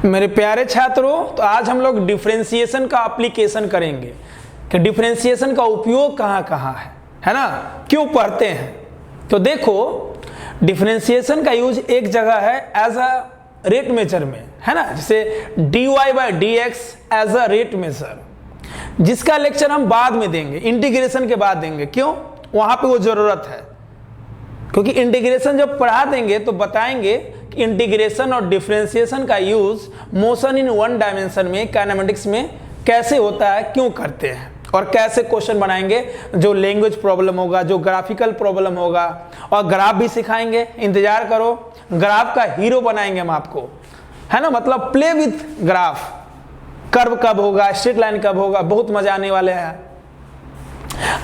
मेरे प्यारे छात्रों, तो आज हम लोग डिफरेंशिएशन का एप्लीकेशन करेंगे कि डिफरेंशिएशन का उपयोग कहाँ कहाँ है ना, क्यों पढ़ते हैं। तो देखो, डिफरेंशिएशन का यूज एक जगह है एज अ रेट मेजर में, है ना, जैसे dy/dx as a rate measure, जिसका लेक्चर हम बाद में देंगे, इंटीग्रेशन के बाद देंगे। क्यों? वहां पे वो जरूरत है, क्योंकि इंटीग्रेशन जब पढ़ा देंगे तो बताएंगे कि इंटीग्रेशन और डिफरेंशिएशन का use motion in one dimension में काइनेमेटिक्स में कैसे होता है, क्यों करते हैं, और कैसे क्वेश्चन बनाएंगे, जो लैंग्वेज प्रॉब्लम होगा, जो ग्राफिकल प्रॉब्लम होगा, और ग्राफ भी सिखाएंगे। इंतजार करो, ग्राफ का हीरो बनाएंगे हम आपको, है ना, मतलब प्ले विथ ग्राफ, कर्व कब होगा, स्ट्रेट लाइन कब होगा, बहुत मजा आने वाले हैं।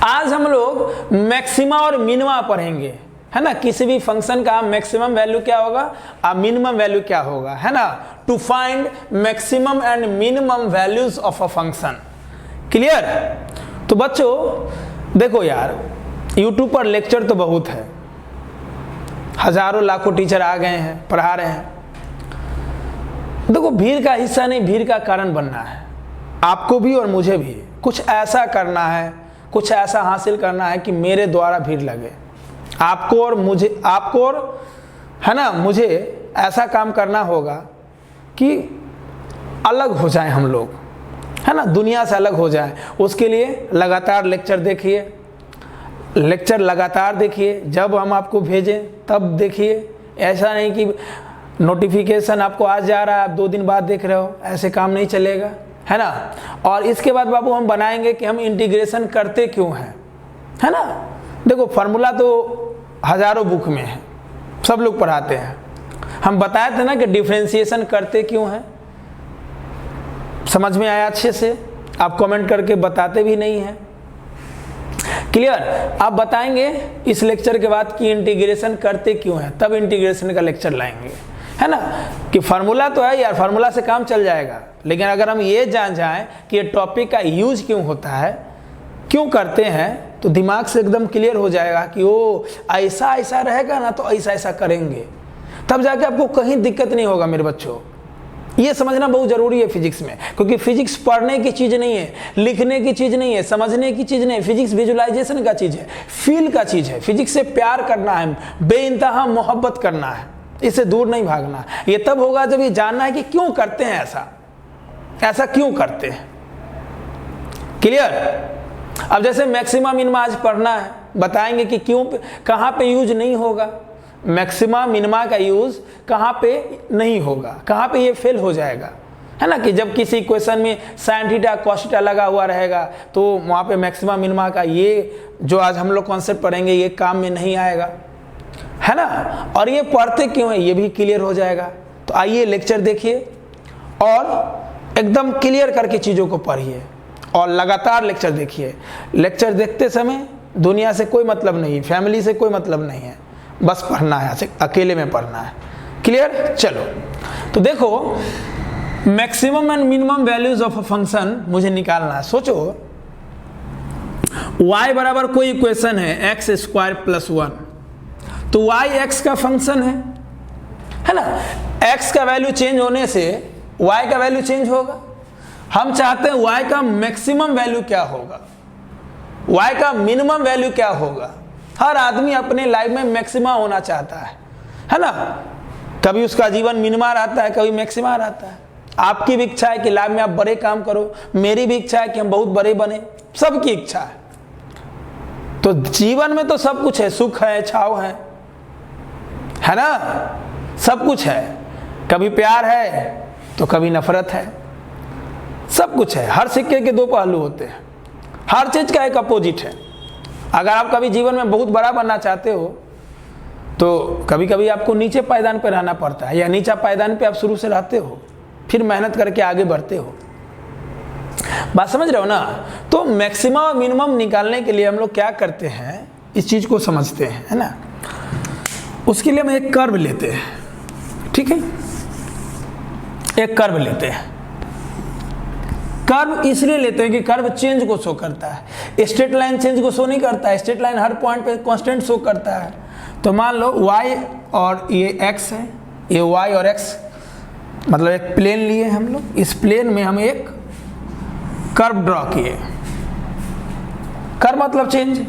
आज हम लोग मैक्सिमा और मिनिमा पढ़ेंगे, है ना, किसी भी फंक्शन का मैक्सिमम वैल्यू क्या होगा और मिनिमम वैल्यू क्या होगा, है ना, to find maximum and minimum values of a function. Clear? तो बच्चों देखो यार, यूट्यूब पर लेक्चर तो बहुत है, हजारों लाखों टीचर आ गए हैं, पढ़ा रहे हैं। देखो, भीड़ का हिस्सा नहीं, भीड़ का कारण बनना है। आपको भी और मुझे भी कुछ ऐसा करना है, कुछ ऐसा हासिल करना है कि मेरे द्वारा भीड़ लगे। आपको और मुझे, आपको और, है ना, मुझे ऐसा काम करना होगा कि अलग हो जाए हम लोग, है ना, दुनिया से अलग हो जाए। उसके लिए लगातार लेक्चर देखिए, लेक्चर लगातार देखिए, जब हम आपको भेजें तब देखिए। ऐसा नहीं कि नोटिफिकेशन आपको आज जा रहा है, आप 2 दिन बाद देख रहे हो, ऐसे काम नहीं चलेगा, है ना। और इसके बाद बाबू हम बनाएंगे कि हम इंटीग्रेशन करते क्यों हैं, है ना। देखो, फार्मूला तो हजारों बुक में है, सब लोग पढ़ाते हैं। हम बताए थे ना कि डिफरेंशिएशन करते क्यों हैं, समझ में आया अच्छे से? आप कमेंट करके बताते भी नहीं हैं। क्लियर? आप बताएंगे इस लेक्चर के बाद कि इंटीग्रेशन करते क्यों हैं, तब इंटीग्रेशन का लेक्चर लाएंगे, है ना। कि फार्मूला तो है यार, फार्मूला से काम चल जाएगा, लेकिन अगर हम ये जान जाएं कि ये टॉपिक का यूज क्यों होता है, क्यों करते हैं, तो दिमाग से एकदम क्लियर हो जाएगा कि ओ ऐसा ऐसा रहेगा ना, तो ऐसा ऐसा करेंगे, तब जाके आपको कहीं दिक्कत नहीं होगा। मेरे बच्चों, ये समझना बहुत जरूरी है फिजिक्स में, क्योंकि फिजिक्स पढ़ने की चीज नहीं है, लिखने की चीज नहीं है, समझने की चीज नहीं है। फिजिक्स विजुलाइजेशन का चीज है, फील का चीज है। फिजिक्स से प्यार करना है, बेइंतहा मोहब्बत करना है, इससे दूर नहीं भागना। ये तब होगा जब ये जानना है कि क्यों करते हैं ऐसा, ऐसा क्यों करते हैं। क्लियर? अब जैसे मैक्सिमा मिनिमा आज पढ़ना है, बताएंगे कि क्यों, कहाँ पे यूज नहीं होगा, मैक्सिमा मिनिमा का यूज कहाँ पे नहीं होगा, कहाँ पे ये फेल हो जाएगा, है ना। कि जब किसी क्वेश्चन में साइन थीटा कॉस थीटा लगा हुआ रहेगा, तो वहाँ पे मैक्सिमा मिनिमा का ये जो आज हम लोग कॉन्सेप्ट पढ़ेंगे, ये काम में नहीं आएगा, है ना। और ये पढ़ते क्यों है, ये भी क्लियर हो जाएगा। तो आइए लेक्चर देखिए और एकदम क्लियर करके चीज़ों को पढ़िए और लगातार लेक्चर देखिए। लेक्चर देखते समय दुनिया से कोई मतलब नहीं, फैमिली से कोई मतलब नहीं है, बस पढ़ना है, अकेले में पढ़ना है। क्लियर? चलो, तो देखो, maximum and minimum values of a function मुझे निकालना है। सोचो, y बराबर कोई इक्वेशन है x² + 1, तो y x का फंक्शन है ना। x का वैल्यू चेंज होने से y का वैल्यू चेंज होगा। हम चाहते हैं y का मैक्सिमम वैल्यू क्या होगा, y का मिनिमम वैल्यू क्या होगा। हर आदमी अपने लाइफ में मैक्सिमा होना चाहता है ना। कभी उसका जीवन मिनिमा रहता है, कभी मैक्सिमा रहता है। आपकी भी इच्छा है कि लाइफ में आप बड़े काम करो, मेरी भी इच्छा है कि हम बहुत बड़े बने, सबकी इच्छा है। तो जीवन में तो सब कुछ है, सुख है, छाव है ना, सब कुछ है। कभी प्यार है तो कभी नफरत है, सब कुछ है। हर सिक्के के 2 पहलू होते हैं, हर चीज का एक अपोजिट है। अगर आप कभी जीवन में बहुत बड़ा बनना चाहते हो, तो कभी कभी आपको नीचे पायदान पर रहना पड़ता है, या नीचा पायदान पे आप शुरू से रहते हो, फिर मेहनत करके आगे बढ़ते हो। बात समझ रहे हो ना। तो मैक्सिमम और मिनिमम निकालने के लिए हम लोग क्या करते हैं, इस चीज को समझते हैं, है ना। उसके लिए हम एक कर्व लेते हैं, ठीक है, एक कर्व लेते हैं। कर्व इसलिए लेते हैं कि कर्व चेंज को शो करता है, स्ट्रेट लाइन चेंज को शो नहीं करता है। स्ट्रेट लाइन हर पॉइंट पे कांस्टेंट शो करता है। तो मान लो y और ये x है, ये y और x मतलब एक प्लेन लिए हम लोग, इस प्लेन में हम एक कर्व ड्रॉ किए, कर्व मतलब चेंज।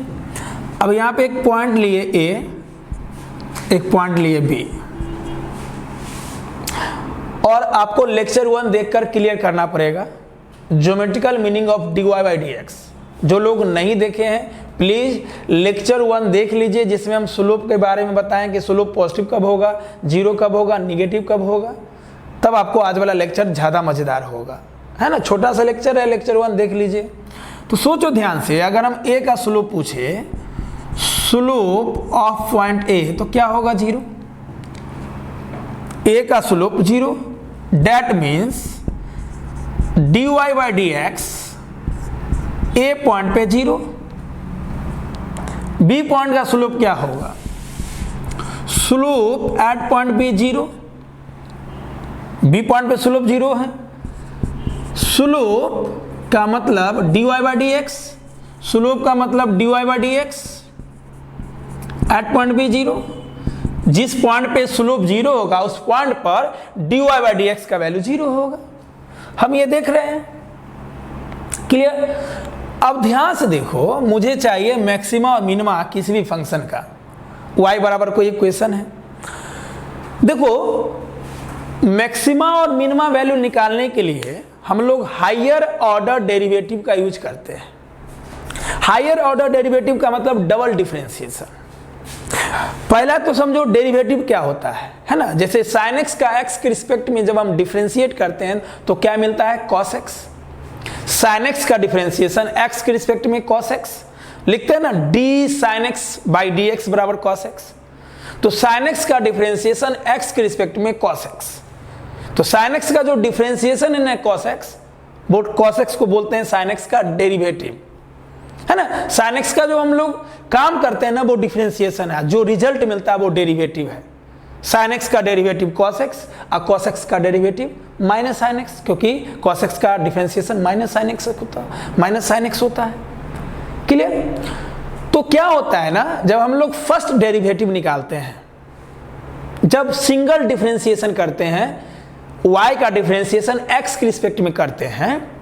अब यहाँ पे एक पॉइंट लिए ए, एक पॉइंट लिए बी, और आपको लेक्चर 1 देखकर क्लियर करना पड़ेगा geometrical meaning of dy by dx। जो लोग नहीं देखे हैं प्लीज लेक्चर 1 देख लीजिए, जिसमें हम स्लोप के बारे में बताएं कि स्लोप पॉजिटिव कब होगा, जीरो कब होगा, निगेटिव कब होगा। तब आपको आज वाला लेक्चर ज़्यादा मज़ेदार होगा, है ना। छोटा सा लेक्चर है, लेक्चर 1 देख लीजिए। तो सोचो ध्यान से, अगर हम ए का स्लोप पूछे, स्लोप ऑफ पॉइंट ए, तो क्या होगा? जीरो। ए का slope zero, that means dy by dx A point पे जीरो। बी पॉइंट का स्लोप क्या होगा? Slope at point B zero, B point पे स्लोप जीरो है। स्लोप का मतलब dy बाई dx, स्लोप का मतलब dy by dx at point B zero. जिस पॉइंट पे स्लोप जीरो होगा उस पॉइंट पर dy बाई dx का वैल्यू जीरो होगा। हम ये देख रहे हैं, क्लियर। अब ध्यान से देखो, मुझे चाहिए मैक्सिमा और मिनिमा किसी भी फंक्शन का। y बराबर कोई इक्वेशन है, देखो मैक्सिमा और मिनिमा वैल्यू निकालने के लिए हम लोग हायर ऑर्डर डेरिवेटिव का यूज करते हैं। हायर ऑर्डर डेरिवेटिव का मतलब डबल डिफरेंशिएशन। पहला तो समझो डेरिवेटिव क्या होता है ना। जैसे sin x का x के रिस्पेक्ट में जब हम डिफरेंशिएट करते हैं तो क्या मिलता है? cos x। sin x का डिफरेंशिएशन x के रिस्पेक्ट में cos x लिखते हैं ना, d sin x by dx बराबर cos x। तो sin x का डिफरेंशिएशन x के रिस्पेक्ट में cos x। तो sin x का जो डिफरेंशिएशन है ना cos x, वो cos x को बोलते हैं sin x का डेरिवेटिव, है ना। sin x का जो हम लोग काम करते हैं ना वो डिफरेंशिएशन है, जो रिजल्ट मिलता है वो डेरिवेटिव है। sin x का डेरिवेटिव cos x और cos x का डेरिवेटिव माइनस sin x, क्योंकि cos x का डिफरेंशिएशन माइनस sin x होता है, माइनस sin x होता है, क्लियर। तो क्या होता है ना, जब हम लोग फर्स्ट डेरिवेटिव निकालते हैं, जब सिंगल डिफरेंशिएशन करते हैं, y का डिफरेंशिएशन x के रिस्पेक्ट में करते हैं,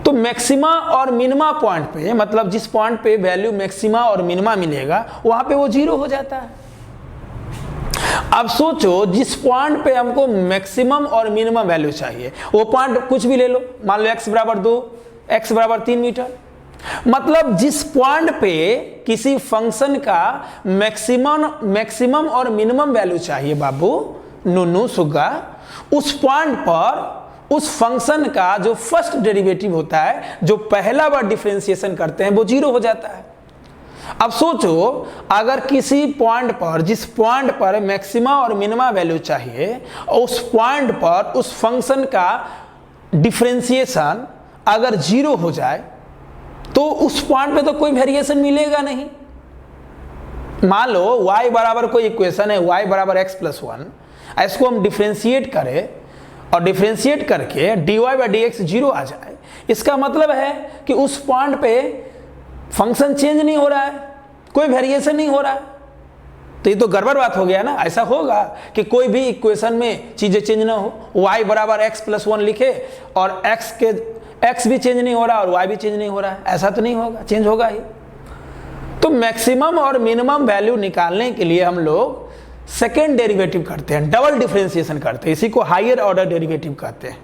तो मैक्सिमा और मिनिमा पॉइंट पे, मतलब जिस पॉइंट पे वैल्यू मैक्सिमा और मिनिमा मिलेगा वहां पे वो जीरो हो जाता है। अब सोचो, जिस पॉइंट पे हमको मैक्सिमम और मिनिमम वैल्यू चाहिए, वो पॉइंट कुछ भी ले लो, मान लो x बराबर 2, x बराबर 3 मीटर। मतलब जिस पॉइंट पे किसी फंक्शन का मैक्सिमम और मिनिमम वैल्यू चाहिए बाबू, नुनू सुगा, उस पॉइंट पर उस फंक्शन का जो फर्स्ट डेरिवेटिव होता है, जो पहला बार डिफरेंशिएशन करते हैं, वो जीरो हो जाता है। अब सोचो, अगर किसी पॉइंट पर, जिस पॉइंट पर मैक्सिमा और मिनिमा वैल्यू चाहिए, उस पॉइंट पर उस फंक्शन का डिफरेंशिएशन अगर जीरो हो जाए तो उस पॉइंट पे तो कोई वेरिएशन मिलेगा नहीं। मान लो y बराबर कोई इक्वेशन है, y बराबर x प्लस 1, इसको हम डिफरेंशिएट करें और डिफरेंशिएट करके dy बाई dx जीरो आ जाए, इसका मतलब है कि उस पॉइंट पे फंक्शन चेंज नहीं हो रहा है, कोई वेरिएशन नहीं हो रहा है। तो ये तो गड़बड़ बात हो गया ना। ऐसा होगा कि कोई भी इक्वेशन में चीजें चेंज ना हो, y बराबर x प्लस 1 लिखे और x भी चेंज नहीं हो रहा और y भी चेंज नहीं हो रहा है, ऐसा तो नहीं होगा, चेंज होगा ही। तो मैक्सिमम और मिनिमम वैल्यू निकालने के लिए हम लोग सेकेंड डेरिवेटिव करते हैं, डबल डिफरेंशिएशन करते हैं, इसी को हायर ऑर्डर डेरिवेटिव कहते हैं,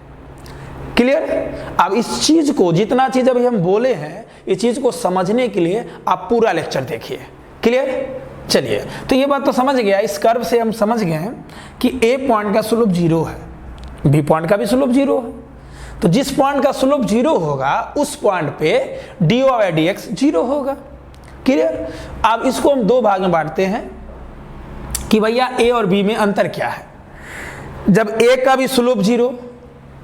क्लियर। अब इस चीज को, जितना चीज अभी हम बोले हैं, इस चीज को समझने के लिए आप पूरा लेक्चर देखिए, क्लियर। चलिए, तो ये बात तो समझ गया, इस कर्व से हम समझ गए हैं कि ए पॉइंट का स्लोप जीरो है, बी पॉइंट का भी स्लोप जीरो है। तो जिस पॉइंट का स्लोप जीरो होगा उस पॉइंट पे dy बाई dx जीरो होगा, क्लियर। अब इसको हम दो भाग में बांटते हैं कि भैया a और b में अंतर क्या है। जब a का भी स्लोप जीरो,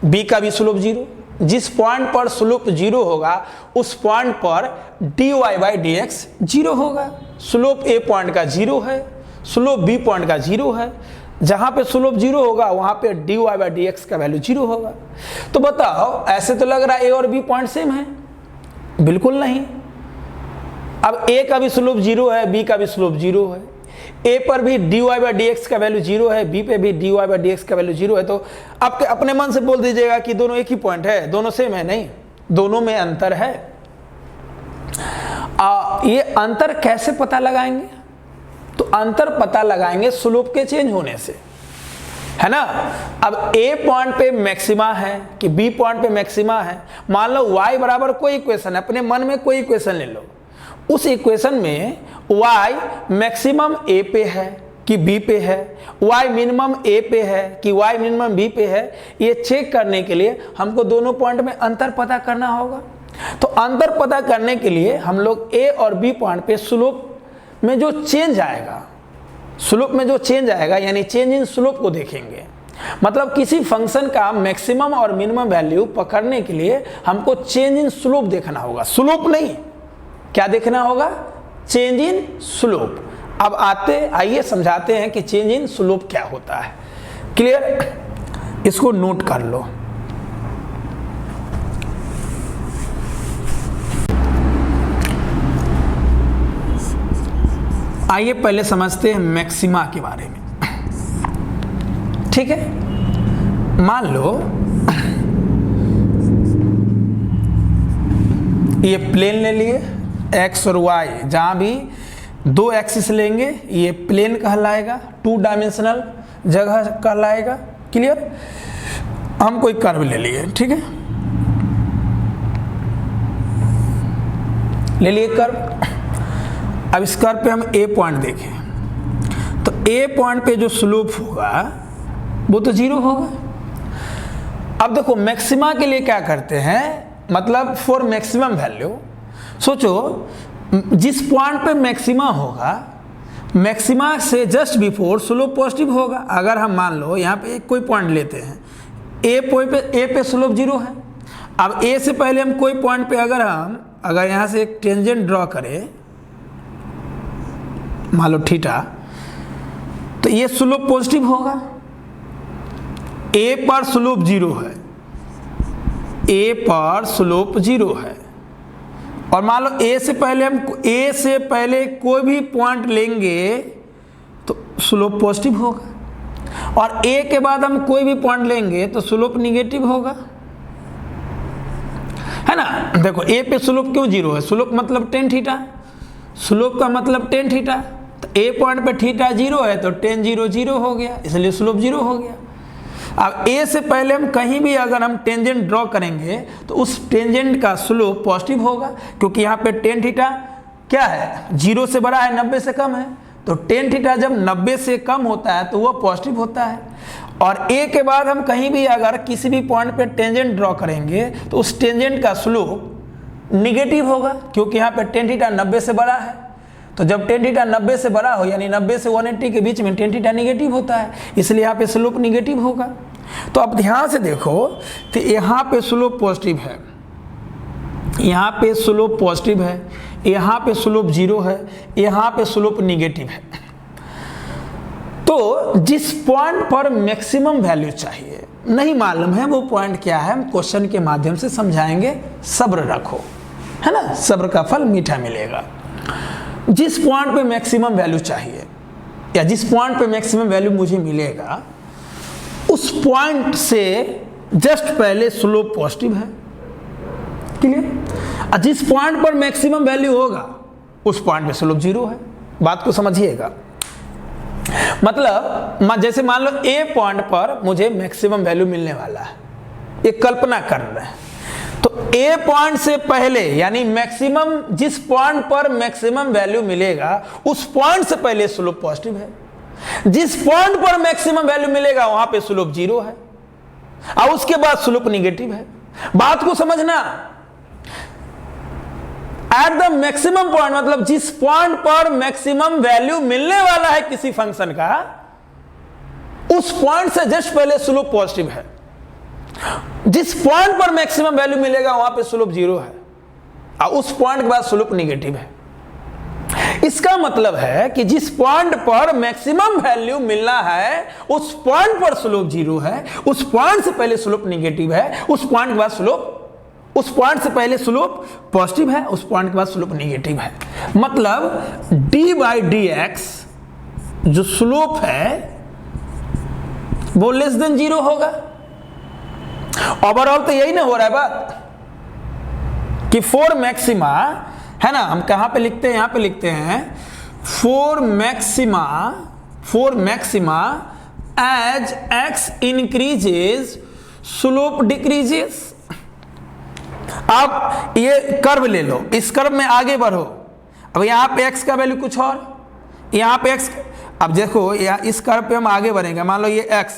b का भी स्लोप जीरो, जिस पॉइंट पर स्लोप जीरो होगा उस पॉइंट पर dy बाई dx जीरो होगा। स्लोप a पॉइंट का जीरो है, स्लोप b पॉइंट का जीरो है, जहां पे स्लोप जीरो होगा वहां पे dy बाई dx का वैल्यू जीरो होगा। तो बताओ, ऐसे तो लग रहा है a और b पॉइंट सेम है, बिल्कुल नहीं। अब a का भी स्लोप जीरो है, b का भी स्लोप जीरो है, ए पर भी dy बाई डी एक्स का वैल्यू 0 है, बी पे भी dy बाई डी एक्स का वैल्यू 0 है, तो आप अपने मन से बोल दीजिएगा कि दोनों एक ही पॉइंट है, दोनों सेम है। नहीं, दोनों में अंतर है। ये अंतर कैसे पता लगाएंगे? तो अंतर पता लगाएंगे स्लोप के चेंज होने से, है ना। अब ए पॉइंट पे मैक्सिमा है कि बी पॉइंट पे मैक्सिमा है। मान लो y बराबर कोई इक्वेशन है, अपने मन में कोई इक्वेशन ले लो, उस इक्वेशन में y मैक्सिमम a पे है कि b पे है, y मिनिमम a पे है कि y मिनिमम b पे है, ये चेक करने के लिए हमको दोनों पॉइंट में अंतर पता करना होगा। तो अंतर पता करने के लिए हम लोग a और b पॉइंट पे स्लोप में जो चेंज आएगा, स्लोप में जो चेंज आएगा यानी चेंज इन स्लोप को देखेंगे। मतलब किसी फंक्शन का मैक्सिमम और मिनिमम वैल्यू पकड़ने के लिए हमको चेंज इन स्लोप देखना होगा, स्लोप नहीं, क्या देखना होगा? Change in slope. अब आइए समझाते हैं कि चेंज इन स्लोप क्या होता है। क्लियर? इसको नोट कर लो। आइए पहले समझते हैं मैक्सिमा के बारे में। ठीक है, मान लो ये प्लेन ले लिए, एक्स और वाई, जहां भी दो एक्सिस लेंगे ये प्लेन कहलाएगा, 2 डायमेंशनल जगह कहलाएगा। क्लियर? हम कोई कर्व ले लिए, ठीक है, ले लिए कर्व। अब इस कर्व पे हम ए पॉइंट देखें तो ए पॉइंट पे जो स्लोप होगा वो तो 0 होगा। अब देखो मैक्सिमा के लिए क्या करते हैं, मतलब फॉर मैक्सिमम वैल्यू, सोचो जिस पॉइंट पे मैक्सिमा होगा, मैक्सिमा से जस्ट बिफोर स्लोप पॉजिटिव होगा। अगर हम मान लो यहाँ पे कोई पॉइंट लेते हैं, ए पे स्लोप 0 है। अब ए से पहले हम कोई पॉइंट पे अगर यहाँ से एक टेंजेंट ड्रॉ करें, मान लो थीटा, तो ये स्लोप पॉजिटिव होगा। ए पर स्लोप 0 है, ए पर स्लोप 0 है। और मान लो ए से पहले कोई भी पॉइंट लेंगे तो स्लोप पॉजिटिव होगा, और ए के बाद हम कोई भी पॉइंट लेंगे तो स्लोप निगेटिव होगा, है ना। देखो ए पे स्लोप क्यों 0 है? स्लोप मतलब टेन थीटा, स्लोप का मतलब टेन थीटा, तो ए पॉइंट पे थीटा 0 है तो टेन 0 0 हो गया, इसलिए स्लोप 0 हो गया। अब ए से पहले हम कहीं भी अगर हम टेंजेंट ड्रॉ करेंगे तो उस टेंजेंट का स्लोप पॉजिटिव होगा, क्योंकि यहाँ पे टेन थीटा क्या है? 0 से बड़ा है, 90 से कम है, तो टेन थीटा जब 90 से कम होता है तो वह पॉजिटिव होता है। और ए के बाद हम कहीं भी अगर किसी भी पॉइंट पे टेंजेंट ड्रॉ करेंगे तो उस टेंजेंट का स्लोप निगेटिव होगा, क्योंकि यहाँ पे टेन थीटा 90 से बड़ा है। तो जब टेन थीटा 90 से बड़ा हो यानी 90 से 180 के बीच में टेन थीटा निगेटिव होता है, इसलिए यहाँ पे स्लोप निगेटिव होगा। तो अब ध्यान से देखो, तो यहाँ पे स्लोप पॉजिटिव है, यहाँ पे स्लोप पॉजिटिव है, यहाँ पे स्लोप 0 है, यहाँ पे स्लोप निगेटिव है। तो जिस पॉइंट पर मैक्सिमम वैल्यू चाहिए, नहीं मालूम है वो पॉइंट क्या है, हम क्वेश्चन के माध्यम से समझाएंगे, सब्र रखो, है ना, सब्र का फल मीठा मिलेगा। जिस पॉइंट पे मैक्सिमम वैल्यू चाहिए या जिस पॉइंट पे मैक्सिमम वैल्यू मुझे मिलेगा, उस पॉइंट से जस्ट पहले स्लोप पॉजिटिव है। क्लियर? और जिस पॉइंट पर मैक्सिमम वैल्यू होगा उस पॉइंट पे स्लोप 0 है। बात को समझिएगा, मतलब जैसे मान लो ए पॉइंट पर मुझे मैक्सिमम वैल्यू मिलने वाला है, एक कल्पना कर रहे हैं, तो ए पॉइंट से पहले यानी मैक्सिमम, जिस पॉइंट पर मैक्सिमम वैल्यू मिलेगा उस पॉइंट से पहले स्लोप पॉजिटिव है, जिस पॉइंट पर मैक्सिमम वैल्यू मिलेगा वहां पे स्लोप 0 है, और उसके बाद स्लोप निगेटिव है। बात को समझना, एट द मैक्सिमम पॉइंट मतलब जिस पॉइंट पर मैक्सिमम वैल्यू मिलने वाला है किसी फंक्शन का, उस पॉइंट से जस्ट पहले स्लोप पॉजिटिव है। जिस पॉइंट पर मैक्सिमम वैल्यू मिलेगा वहां पे स्लोप 0 है, और उस पॉइंट के बाद स्लोप निगेटिव है। इसका मतलब है कि जिस पॉइंट पर मैक्सिमम वैल्यू मिलना है उस पॉइंट पर स्लोप 0 है, उस पॉइंट से पहले स्लोप निगेटिव है, उस पॉइंट के बाद स्लोप, उस पॉइंट से पहले स्लोप पॉजिटिव है, उस पॉइंट के बाद स्लोप निगेटिव है। मतलब d बाई डी एक्स जो स्लोप है वो लेस देन 0 होगा। ओवरऑल तो यही ना हो रहा है बात कि फोर मैक्सिमा है ना, हम कहां पे लिखते हैं, यहां पे लिखते हैं for maxima as x increases slope decreases. आप ये कर्व ले लो, इस कर्व में आगे बढ़ो। अब यहां पे x का वैल्यू कुछ और, यहां पे x, अब देखो यहाँ इस कर्व पे हम आगे बढ़ेंगे, मान लो ये x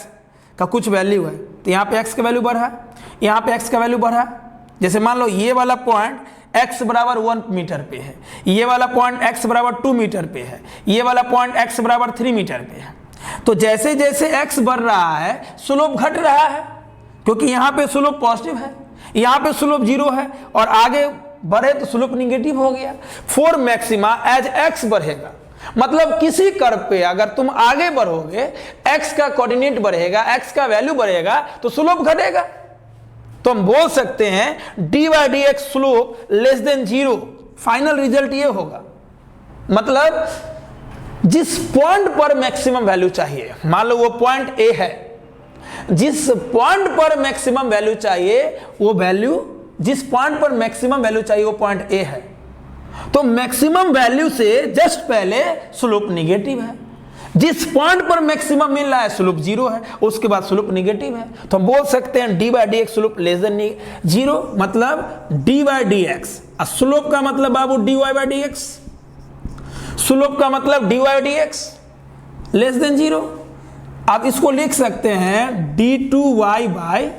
का कुछ वैल्यू है तो यहाँ पे x का वैल्यू बढ़ा, यहाँ पे x का वैल्यू बढ़ा। जैसे मान लो ये वाला पॉइंट x बराबर 1 मीटर पे है, ये वाला पॉइंट x बराबर 2 मीटर पे है, ये वाला पॉइंट x बराबर 3 मीटर पे है। तो जैसे जैसे x बढ़ रहा है स्लोप घट रहा है, क्योंकि यहाँ पे स्लोप पॉजिटिव है, यहाँ पे स्लोप 0 है, और आगे बढ़े तो स्लोप निगेटिव हो गया। फोर मैक्सिमा एज x बढ़ेगा, मतलब किसी कर्व पे अगर तुम आगे बढ़ोगे, x का कोऑर्डिनेट बढ़ेगा, x का वैल्यू बढ़ेगा तो स्लोप घटेगा। तो हम बोल सकते हैं dy dx slope less than 0। Final result ये होगा, मतलब जिस पॉइंट पर मैक्सिमम वैल्यू चाहिए, मान लो वो पॉइंट A है, जिस पॉइंट पर मैक्सिमम वैल्यू चाहिए वो वैल्यू, जिस पॉइंट पर मैक्सिमम वैल्यू चाहिए वो पॉइंट A है, तो मैक्सिमम वैल्यू से जस्ट पहले स्लोप निगेटिव है। जिस पॉइंट पर मैक्सिमम मिल रहा है स्लोप 0 है, उसके बाद स्लोप निगेटिव है। तो हम बोल सकते हैं dy dx slope less than 0, मतलब dy dx। स्लोप का मतलब बाबू dy dx, स्लोप का मतलब dy dx लेस देन 0। आप इसको लिख सकते हैं d2y by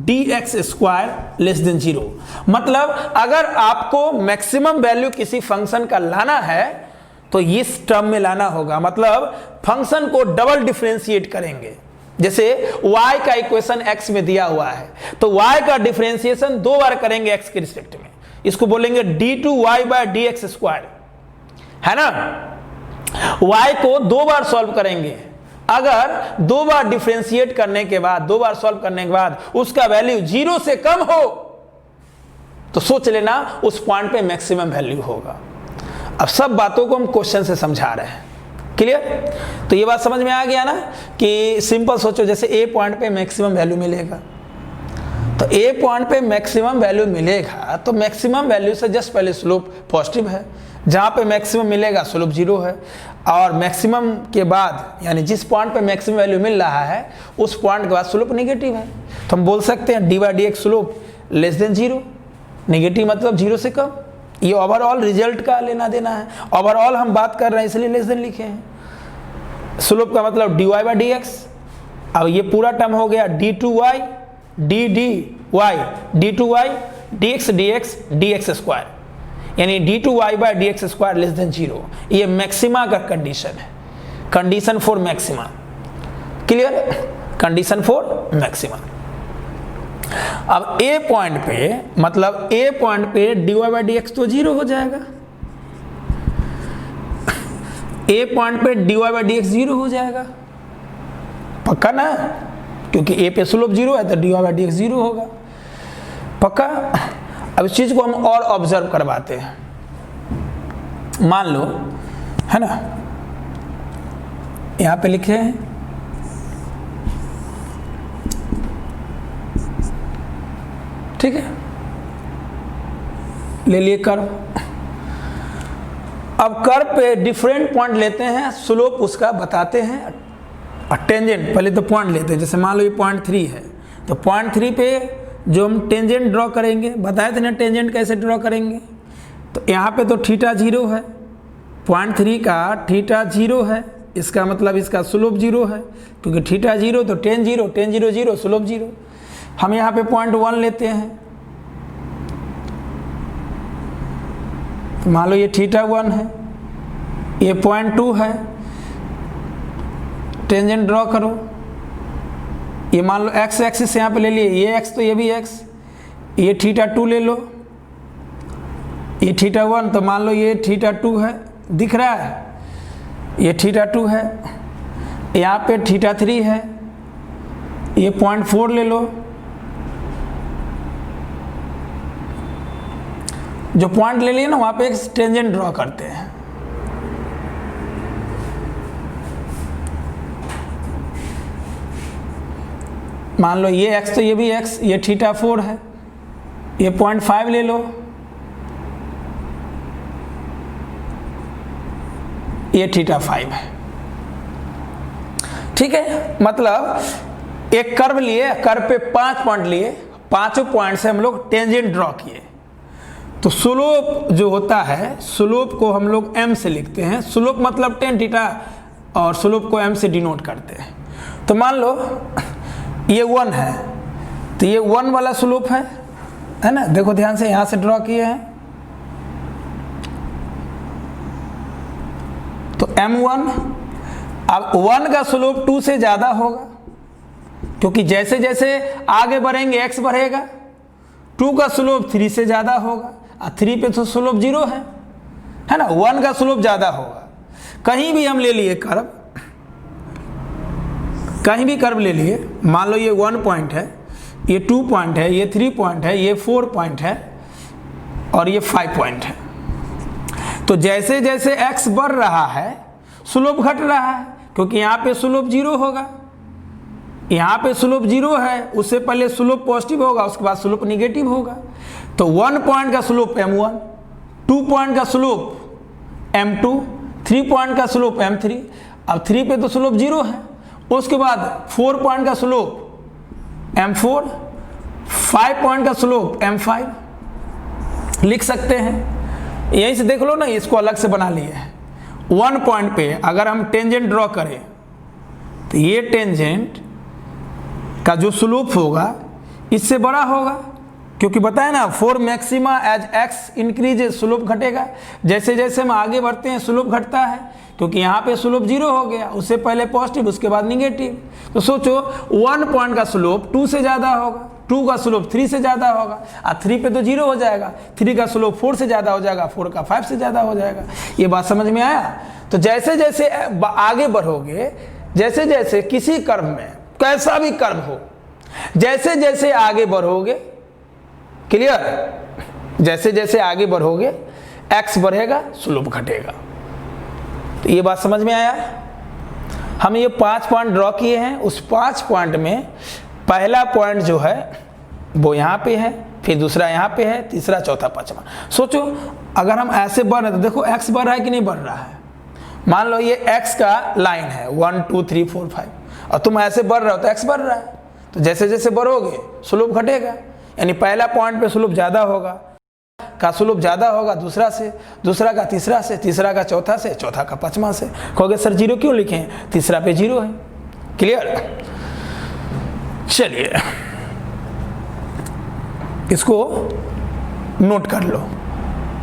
dx square less than 0। मतलब अगर आपको मैक्सिमम वैल्यू किसी फंक्शन का लाना है तो इस टर्म में लाना होगा, मतलब फंक्शन को डबल डिफरेंशिएट करेंगे। जैसे y का इक्वेशन x में दिया हुआ है तो y का डिफरेंशिएशन 2 बार करेंगे x के रिस्पेक्ट में, इसको बोलेंगे d2y बाय dx स्क्वायर, है ना। y को 2 बार सॉल्व करेंगे, अगर 2 बार डिफरेंशिएट करने के बाद, 2 बार सॉल्व करने के बाद उसका वैल्यू 0 से कम हो तो सोच लेना उस पॉइंट पे मैक्सिमम वैल्यू होगा। अब सब बातों को हम क्वेश्चन से समझा रहे हैं, क्लियर। तो ये बात समझ में आ गया ना कि सिंपल सोचो, जैसे ए पॉइंट पे मैक्सिमम वैल्यू मिलेगा, तो ए पॉइंट पे मैक्सिमम वैल्यू मिलेगा तो मैक्सिमम वैल्यू से जस्ट पहले स्लोप पॉजिटिव है, जहाँ पे मैक्सिमम मिलेगा स्लोप 0 है, और मैक्सिमम के बाद यानी जिस पॉइंट पे मैक्सिमम वैल्यू मिल रहा है उस पॉइंट के बाद स्लोप निगेटिव है। तो हम बोल सकते हैं dy dx slope less than 0, negative मतलब 0 से कम। ये ओवरऑल रिजल्ट का लेना देना है, ओवरऑल हम बात कर रहे हैं इसलिए लेस देन लिखे हैं। स्लोप का मतलब dy बाई dx। अब ये पूरा टर्म हो गया d2y dy d2y dx dx dx square, यानी d2y by dx square less than 0। ये मैक्सिमा का कंडीशन है, condition for maxima, clear, condition for maxima. अब a पॉइंट पे, मतलब a पॉइंट पे dy बाई dx तो 0 हो जाएगा, a पॉइंट पे dy बाई dx 0 हो जाएगा, पक्का ना, क्योंकि a पे स्लोप 0 है तो dy बाई dx 0 होगा, पक्का। अब इस चीज को हम और ऑब्जर्व करवाते हैं, मान लो, है ना, यहां पे लिखे हैं ठीक है, ले लिए कर्व। अब कर्व पे डिफरेंट पॉइंट लेते हैं, स्लोप उसका बताते हैं, और टेंजेंट पहले तो पॉइंट लेते हैं। जैसे मान लो ये पॉइंट 3 है तो पॉइंट 3 पे जो हम टेंजेंट ड्रॉ करेंगे, बताए थे ना टेंजेंट कैसे ड्रॉ करेंगे। तो यहाँ पे तो थीटा 0 है, पॉइंट 3 का थीटा 0 है, इसका मतलब इसका स्लोप 0 है, क्योंकि थीटा 0 तो टेन 0 0 स्लोप 0। हम यहाँ पे पॉइंट 1 लेते हैं, तो मान लो ये थीटा 1 है, ये पॉइंट 2 है, टेंजेंट ड्रॉ करो। ये मान लो x एक्सिस यहाँ पे ले लिए, ये x तो ये भी x, ये थीटा 2 ले लो, ये थीटा 1 तो मान लो ये थीटा 2 है, दिख रहा है, ये थीटा 2 है, यहाँ पे थीटा 3 है, ये पॉइंट 4 ले लो। जो पॉइंट ले लिए ना वहाँ पे एक टेंजेंट ड्रॉ करते हैं, मान लो ये x तो ये भी x, ये थीटा 4 है, ये 0.5 ले लो, ये थीटा 5 है। ठीक है, मतलब एक कर्व लिए, कर्व पे 5 पॉइंट लिए, पांचों पॉइंट से हम लोग टेंजेंट ड्रॉ किए। तो स्लोप जो होता है, स्लोप को हम लोग m से लिखते हैं, स्लोप मतलब tan थीटा, और स्लोप को m से डिनोट करते हैं। तो मान लो ये 1 है, तो ये 1 वाला स्लोप है ना, देखो ध्यान से, यहां से ड्रॉ किए हैं, तो m1। अब 1 का स्लोप 2 से ज्यादा होगा, क्योंकि जैसे जैसे आगे बढ़ेंगे x बढ़ेगा। 2 का स्लोप 3 से ज्यादा होगा, और 3 पे तो स्लोप 0 है ना, 1 का स्लोप ज्यादा होगा। कहीं भी हम ले लिए कर्व, कहीं भी कर्व ले लिए, मान लो ये 1 पॉइंट है, ये 2 पॉइंट है, ये 3 पॉइंट है, ये 4 पॉइंट है, और ये 5 पॉइंट है। तो जैसे जैसे x बढ़ रहा है स्लोप घट रहा है, क्योंकि यहाँ पे स्लोप 0 होगा, यहाँ पे स्लोप 0 है, उससे पहले स्लोप पॉजिटिव होगा, उसके बाद स्लोप निगेटिव होगा। तो 1 पॉइंट का स्लोप m1, 2 पॉइंट का स्लोप m2, 3 पॉइंट का स्लोप m3। अब 3 पे तो स्लोप 0 है, उसके बाद 4 पॉइंट का स्लोप m4, 5 पॉइंट का स्लोप m5 लिख सकते हैं। यहीं से देख लो ना, इसको अलग से बना लिए है। 1 पॉइंट पे अगर हम टेंजेंट ड्रॉ करें, तो ये टेंजेंट का जो स्लोप होगा इससे बड़ा होगा, क्योंकि बताया ना 4 maxima as x increases, slope घटेगा। जैसे जैसे हम आगे बढ़ते हैं स्लोप घटता है, क्योंकि यहाँ पे स्लोप 0 हो गया, उससे पहले पॉजिटिव, उसके बाद निगेटिव। तो सोचो 1 पॉइंट का स्लोप 2 से ज़्यादा होगा, 2 का स्लोप 3 से ज़्यादा होगा, और 3 पे तो 0 हो जाएगा, 3 का स्लोप 4 से ज़्यादा हो जाएगा, 4 का 5 से ज़्यादा हो जाएगा। ये बात समझ में आया? तो जैसे जैसे आगे बढ़ोगे, जैसे जैसे किसी कर्व में, कैसा भी कर्व हो, जैसे जैसे आगे बढ़ोगे, क्लियर, जैसे जैसे आगे बढ़ोगे x बढ़ेगा, स्लोप घटेगा। तो ये बात समझ में आया? हम ये 5 पॉइंट ड्रॉ किए हैं, उस 5 पॉइंट में पहला पॉइंट जो है वो यहाँ पे है, फिर दूसरा यहाँ पे है, तीसरा, चौथा, पांचवा। सोचो अगर हम ऐसे बढ़ रहे, तो देखो x बढ़ रहा है कि नहीं बढ़ रहा है। मान लो ये x का लाइन है 1 2 3 4 5, और तुम ऐसे बढ़ रहे हो तो x बढ़ रहा है। तो जैसे जैसे बढ़ोगे स्लोप घटेगा, यानी पहला पॉइंट पे स्लोप ज़्यादा होगा, का स्लोप ज़्यादा होगा दूसरा से, दूसरा का तीसरा से, तीसरा का चौथा से, चौथा का पांचवा से। कहोगे सर 0 क्यों लिखे हैं? तीसरा पे 0 है। क्लियर? चलिए इसको नोट कर लो,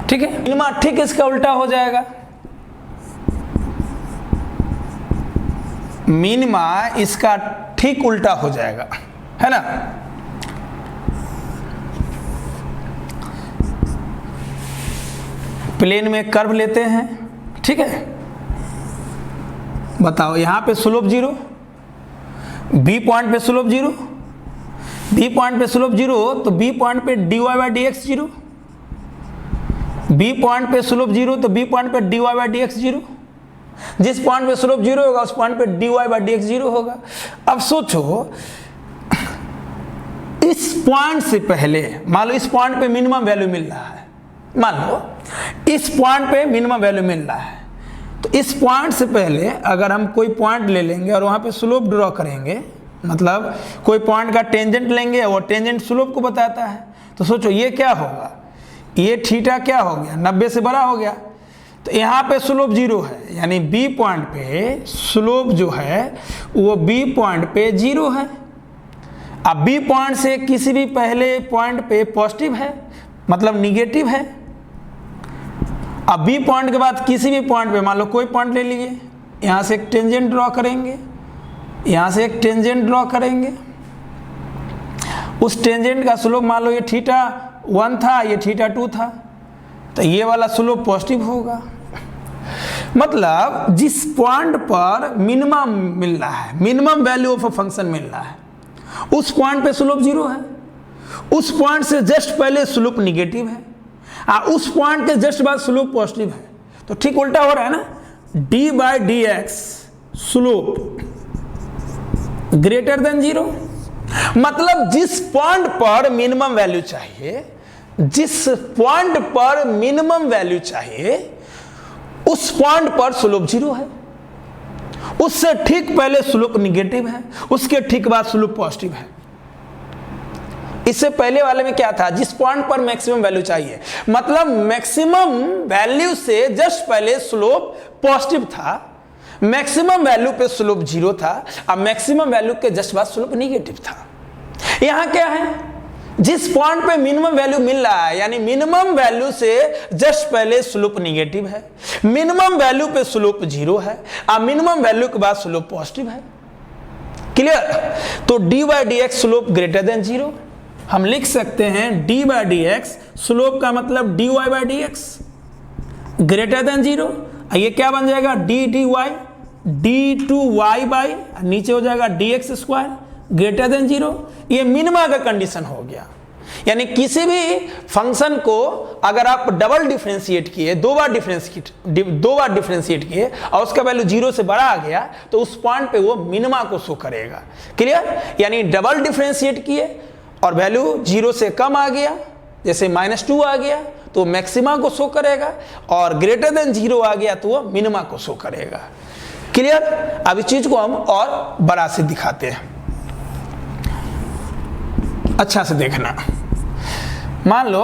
ठीक है। मिनिमा ठीक इसका उल्टा हो जाएगा, मिनिमा इसका ठीक उल्टा हो जाएगा, है ना। प्लेन में कर्व लेते हैं, ठीक है। बताओ यहां पे स्लोप 0, बी पॉइंट पे स्लोप 0, बी पॉइंट पे स्लोप 0, तो बी पॉइंट पे dy by dx 0, B point पे स्लोप 0, तो बी पॉइंट पे dy बाई dx 0। जिस पॉइंट पे स्लोप 0 होगा उस पॉइंट पे dy बाई dx 0 होगा। अब सोचो इस पॉइंट से पहले, मान लो इस पॉइंट पे मिनिमम वैल्यू मिल रहा है, मान लो इस पॉइंट पे मिनिमम वैल्यू मिल रहा है, तो इस पॉइंट से पहले अगर हम कोई पॉइंट ले लेंगे और वहां पे स्लोप ड्रॉ करेंगे, मतलब कोई पॉइंट का टेंजेंट लेंगे और टेंजेंट स्लोप को बताता है, तो सोचो ये क्या होगा, ये थीटा क्या हो गया, 90 से बड़ा हो गया। तो यहाँ पे स्लोप 0 है, यानी बी पॉइंट पे स्लोप जो है वो बी पॉइंट पे 0 है। अब बी पॉइंट से किसी भी पहले पॉइंट पे पॉजिटिव है, मतलब निगेटिव है। अब बी पॉइंट के बाद किसी भी पॉइंट पे, मान लो कोई पॉइंट ले लिए, यहाँ से एक टेंजेंट ड्रॉ करेंगे, यहाँ से एक टेंजेंट ड्रॉ करेंगे, उस टेंजेंट का स्लोप मान लो ये थीटा 1 था, ये थीटा 2 था, तो ये वाला स्लोप पॉजिटिव होगा। मतलब जिस पॉइंट पर मिनिमम मिल रहा है, minimum value of a function मिल रहा है, उस पॉइंट पे स्लोप 0 है, उस पॉइंट से जस्ट पहले स्लोप निगेटिव है, उस पॉइंट के जस्ट बाद स्लोप पॉजिटिव है। तो ठीक उल्टा हो रहा है ना, D by D X slope greater than 0, मतलब जिस पॉइंट पर मिनिमम वैल्यू चाहिए, जिस पॉइंट पर मिनिमम वैल्यू चाहिए उस पॉइंट पर स्लोप 0 है, उससे ठीक पहले स्लोप निगेटिव है, उसके ठीक बाद स्लोप पॉजिटिव है। इससे पहले वाले में क्या था, जिस पॉइंट पर मैक्सिमम वैल्यू चाहिए, मतलब मैक्सिमम वैल्यू से जस्ट पहले स्लोप पॉजिटिव था, मैक्सिमम वैल्यू पे स्लोप 0 था, अब मैक्सिमम वैल्यू के जस्ट बाद स्लोप निगेटिव था। यहां क्या है, जिस पॉइंट पे मिनिमम वैल्यू मिल रहा है, यानी मिनिमम वैल्यू से जस्ट पहले स्लोप निगेटिव है, मिनिमम वैल्यू पे स्लोप 0 है, अब मिनिमम वैल्यू के बाद स्लोप पॉजिटिव है। क्लियर? तो D by D X slope greater than 0, हम लिख सकते हैं D by D X slope का मतलब D Y by D X greater than 0। ये क्या बन जाएगा, D D Y D two Y by नीचे हो जाएगा D X square greater than 0। ये मिनिमा का कंडीशन हो गया। यानी किसी भी फंक्शन को अगर आप डबल डिफरेंशिएट किए, दो बार डिफरेंशिएट किए और उसका वैल्यू 0 से बड़ा आ गया तो उस पॉइंट पे वो मिनिमा को शो करेगा। क्लियर? यानी डबल डिफरेंशिएट किए और वैल्यू 0 से कम आ गया, जैसे -2 आ गया तो मैक्सिमा को शो करेगा, और ग्रेटर देन 0 आ गया तो वो मिनिमा को शो करेगा। क्लियर? अब इस चीज को हम और बड़ा से दिखाते हैं, अच्छा से देखना। मान लो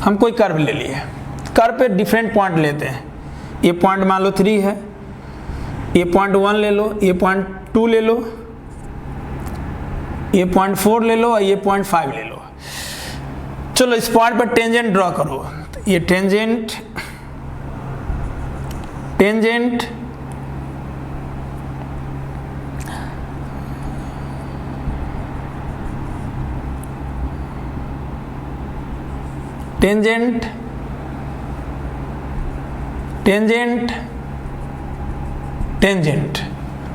हम कोई कर्व ले लिए, कर्व पे डिफरेंट पॉइंट लेते हैं। ये पॉइंट मान लो 3 है, ये पॉइंट 1 ले लो, ये पॉइंट 2 ले लो, ये पॉइंट 4 ले लो और ये पॉइंट 5 ले लो। चलो इस पॉइंट पर टेंजेंट ड्रॉ करो। ये tangent tangent tangent tangent tangent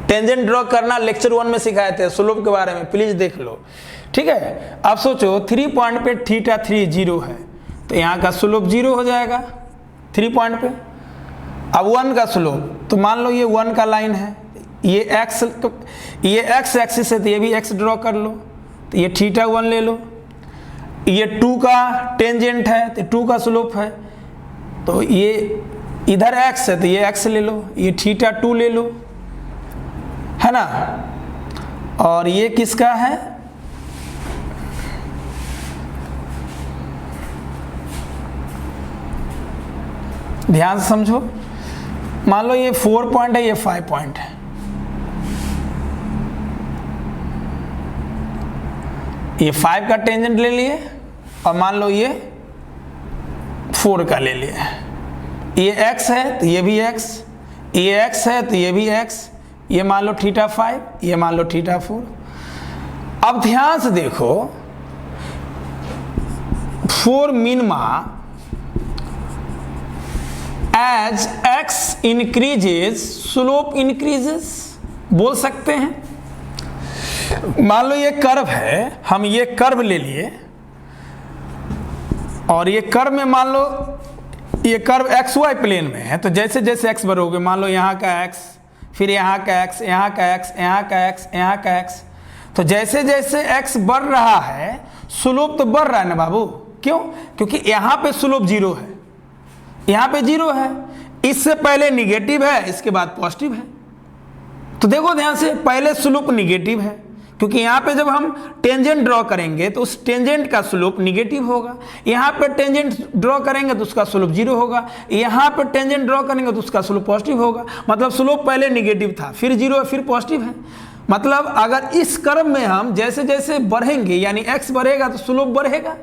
tangent draw करना लेक्चर 1 में सिखाए थे, स्लोप के बारे में, प्लीज देख लो। ठीक है? अब सोचो 3 पॉइंट पे थीटा 3 0 है तो यहाँ का स्लोप 0 हो जाएगा 3 पॉइंट पे। अब 1 का स्लोप, तो मान लो ये 1 का लाइन है, ये x एक्सिस है तो ये भी x ड्रॉ कर लो, तो ये थीटा 1 ले लो। ये 2 का टेंजेंट है तो 2 का स्लोप है, तो ये इधर x है तो ये x ले लो, ये थीटा 2 ले लो, है ना। और ये किसका है, ध्यान से समझो। मान लो ये 4 पॉइंट है, ये 5 पॉइंट है, ये 5 का टेंजेंट ले लिए और मान लो ये 4 का ले लिए। ये x है तो ये भी x, ये x है तो ये भी x, ये मान लो थीटा 5, ये मान लो थीटा 4। अब ध्यान से देखो, 4 minima as x increases slope increases, बोल सकते हैं। मान लो ये कर्व है, हम ये कर्व ले लिए और ये कर्व में मान लो ये कर्व एक्स वाई प्लेन में है, तो जैसे जैसे x बढ़ोगे, मान लो यहाँ का x, फिर यहाँ का x, यहाँ का x, यहाँ का x, यहाँ का x, तो जैसे जैसे x बढ़ रहा है स्लोप तो बढ़ रहा है ना बाबू। क्यों? क्योंकि यहाँ पे स्लोप 0 है, यहाँ पे 0 है, इससे पहले निगेटिव है, इसके बाद पॉजिटिव है। तो देखो ध्यान से, पहले स्लोप निगेटिव है क्योंकि यहाँ पे जब हम टेंजेंट ड्रॉ करेंगे तो उस टेंजेंट का स्लोप निगेटिव होगा, यहाँ पे टेंजेंट ड्रॉ करेंगे तो उसका स्लोप 0 होगा, यहाँ पे टेंजेंट ड्रॉ करेंगे तो उसका स्लोप पॉजिटिव होगा। मतलब स्लोप पहले निगेटिव था, फिर 0 है, फिर पॉजिटिव है। मतलब अगर इस कर्व में हम जैसे जैसे बढ़ेंगे, यानी x बढ़ेगा तो स्लोप बढ़ेगा,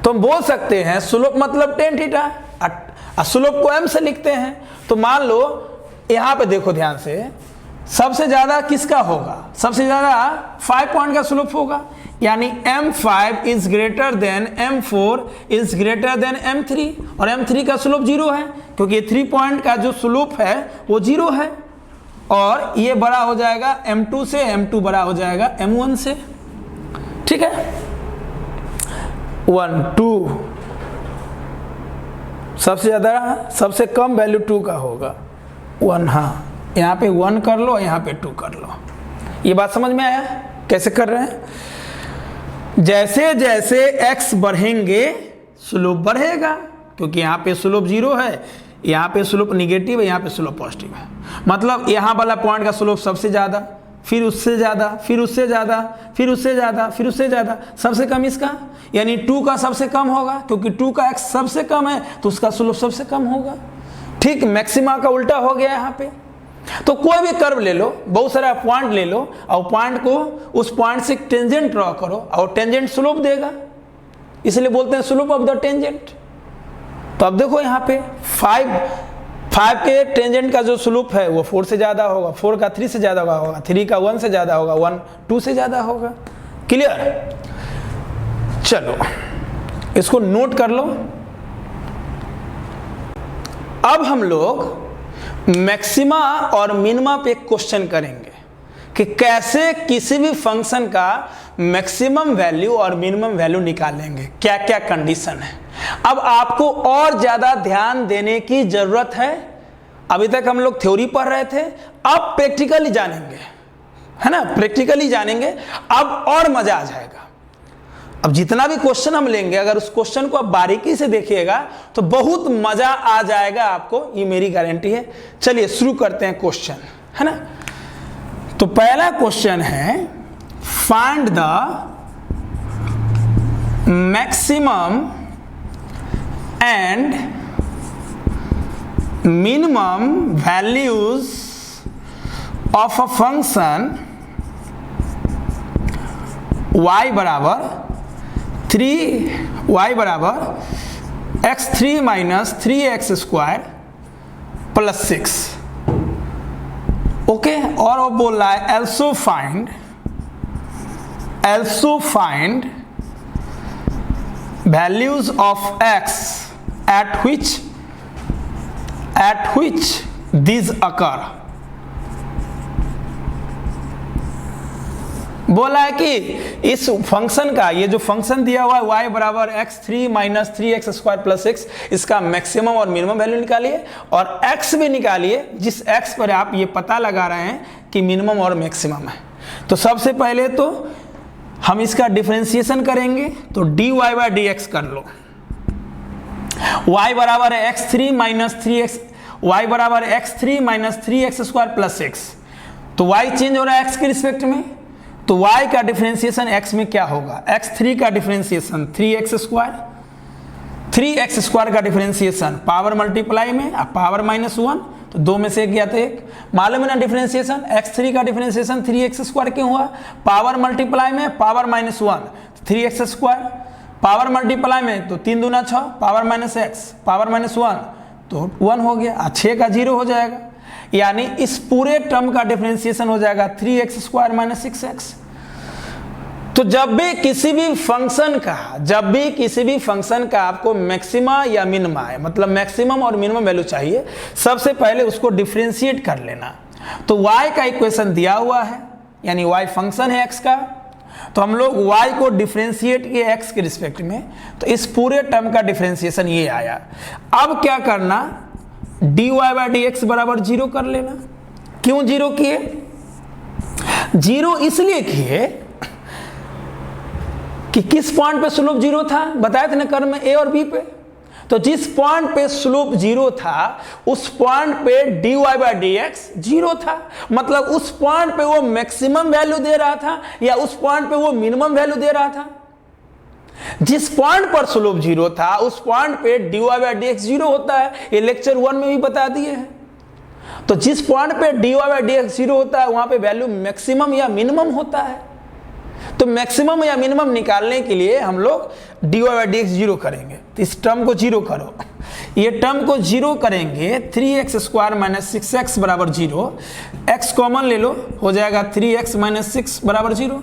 तो हम बोल सकते हैं स्लोप मतलब tan थीटा, स्लोप को m से लिखते हैं। तो मान लो यहाँ पे देखो ध्यान से, सबसे ज्यादा किसका होगा, सबसे ज्यादा 5 पॉइंट का स्लोप होगा, यानी m5 is greater than m4 is greater than m3, और m3 का स्लोप 0 है क्योंकि 3 पॉइंट का जो स्लोप है वो 0 है, और ये बड़ा हो जाएगा m2 से, m2 बड़ा हो जाएगा m1 से। ठीक है, 1 2, सबसे ज्यादा, सबसे कम वैल्यू 2 का होगा 1, हाँ यहाँ पे 1 कर लो, यहाँ पे 2 कर लो। ये बात समझ में आया कैसे कर रहे हैं? जैसे जैसे x बढ़ेंगे स्लोप बढ़ेगा, क्योंकि यहाँ पे स्लोप 0 है, यहाँ पे स्लोप निगेटिव है, यहाँ पे स्लोप पॉजिटिव है। मतलब यहाँ वाला पॉइंट का स्लोप सबसे ज़्यादा, फिर उससे ज़्यादा, फिर उससे ज़्यादा, फिर उससे ज़्यादा, फिर उससे ज़्यादा, सबसे कम इसका, यानी 2 का सबसे कम होगा, क्योंकि 2 का x सबसे कम है तो उसका स्लोप सबसे कम होगा। ठीक, मैक्सिमा का उल्टा हो गया यहाँ पे। तो कोई भी कर्व ले लो, बहुत सारा पॉइंट ले लो और पॉइंट को उस पॉइंट से टेंजेंट ड्रॉ करो और टेंजेंट स्लोप देगा, इसलिए बोलते हैं स्लोप ऑफ द टेंजेंट। तो अब देखो यहाँ पे 5 के टेंजेंट का जो स्लोप है वो 4 से ज़्यादा होगा, 4 का 3 से ज़्यादा होगा, 3 का 1 से ज़्यादा होगा, 1 2 से ज़्यादा होगा। क्लियर? चलो इसको नोट कर लो। अब हम लोग मैक्सिमा और मिनिमा पे क्वेश्चन करेंगे कि कैसे किसी भी फंक्शन का मैक्सिमम वैल्यू और मिनिमम वैल्यू निकालेंगे, क्या क्या कंडीशन है। अब आपको और ज्यादा ध्यान देने की जरूरत है। अभी तक हम लोग थ्योरी पढ़ रहे थे, अब प्रैक्टिकली जानेंगे, है ना, प्रैक्टिकली जानेंगे, अब और मजा आ जाएगा। अब जितना भी क्वेश्चन हम लेंगे, अगर उस क्वेश्चन को आप बारीकी से देखिएगा तो बहुत मजा आ जाएगा आपको, ये मेरी गारंटी है। चलिए शुरू करते हैं क्वेश्चन, है ना। तो पहला क्वेश्चन है, find the maximum and minimum values of a function y बराबर 3y बराबर x3 minus 3x square plus 6। Okay, और वो बोल रहा है also find values of x at which these occur। बोला है कि इस फंक्शन का, ये जो फंक्शन दिया हुआ है y बराबर x3 minus 3x square plus 6, इसका मैक्सिमम और मिनिमम वैल्यू निकालिए और x भी निकालिए जिस x पर आप ये पता लगा रहे हैं कि मिनिमम और मैक्सिमम है। तो सबसे पहले तो हम इसका डिफरेंशिएशन करेंगे, तो dy बाई dx कर लो। y बराबर है x3 माइनस 3x, y बराबर x3 minus 3x square plus 6। तो y चेंज हो रहा है x के रिस्पेक्ट में, तो y का डिफरेंशिएशन x में क्या होगा, x3 का differentiation 3x square, 3x square का डिफरेंशिएशन पावर मल्टीप्लाई में पावर माइनस 1, तो 2 में से 1 गया तो 1। मालूम है ना डिफरेंशिएशन, x3 का डिफरेंशिएशन 3x स्क्वायर क्यों हुआ, पावर मल्टीप्लाई में power minus 1, 3x square, power multiply में तो 3 दूना 6, power minus x, power minus 1 तो 1 हो गया, 6 का 0 हो जाएगा। यानी इस पूरे टर्म का डिफरेंशिएशन हो जाएगा 3x स्क्वायर माइनस 6x। तो जब भी किसी भी फंक्शन का आपको मैक्सिमा या मिनिमा है, मतलब मैक्सिमम और मिनिमम वैल्यू चाहिए, सबसे पहले उसको डिफरेंशिएट कर लेना। तो y का इक्वेशन दिया हुआ है, यानी y फंक्शन है x का, तो हम लोग y को डिफरेंशिएट किए x के रिस्पेक्ट में, तो इस पूरे टर्म का डिफरेंशिएशन ये आया। अब क्या करना, dy बाई dx बराबर 0 कर लेना। क्यों 0 किए, 0 इसलिए किए कि किस पॉइंट पे स्लोप 0 था, बताया था ना कर्व में a और b पे। तो जिस पॉइंट पे स्लोप 0 था उस पॉइंट पे dy बाई dx 0 था, मतलब उस पॉइंट पे वो मैक्सिमम वैल्यू दे रहा था या उस पॉइंट पे वो मिनिमम वैल्यू दे रहा था। जिस पॉइंट पर स्लोप 0 था उस पॉइंट पे dy बाई dx 0 होता है, ये लेक्चर 1 में भी बता दिए हैं। तो जिस पॉइंट पे dy बाई dx 0 होता है वहां पे वैल्यू मैक्सिमम या मिनिमम होता है। तो मैक्सिमम या मिनिमम निकालने के लिए हम लोग dy बाई dx 0 करेंगे। तो इस टर्म को 0 करो, ये टर्म को 0 करेंगे, 3x स्क्वायर माइनस 6x बराबर 0, x कॉमन ले लो, हो जाएगा 3x माइनस 6 बराबर 0।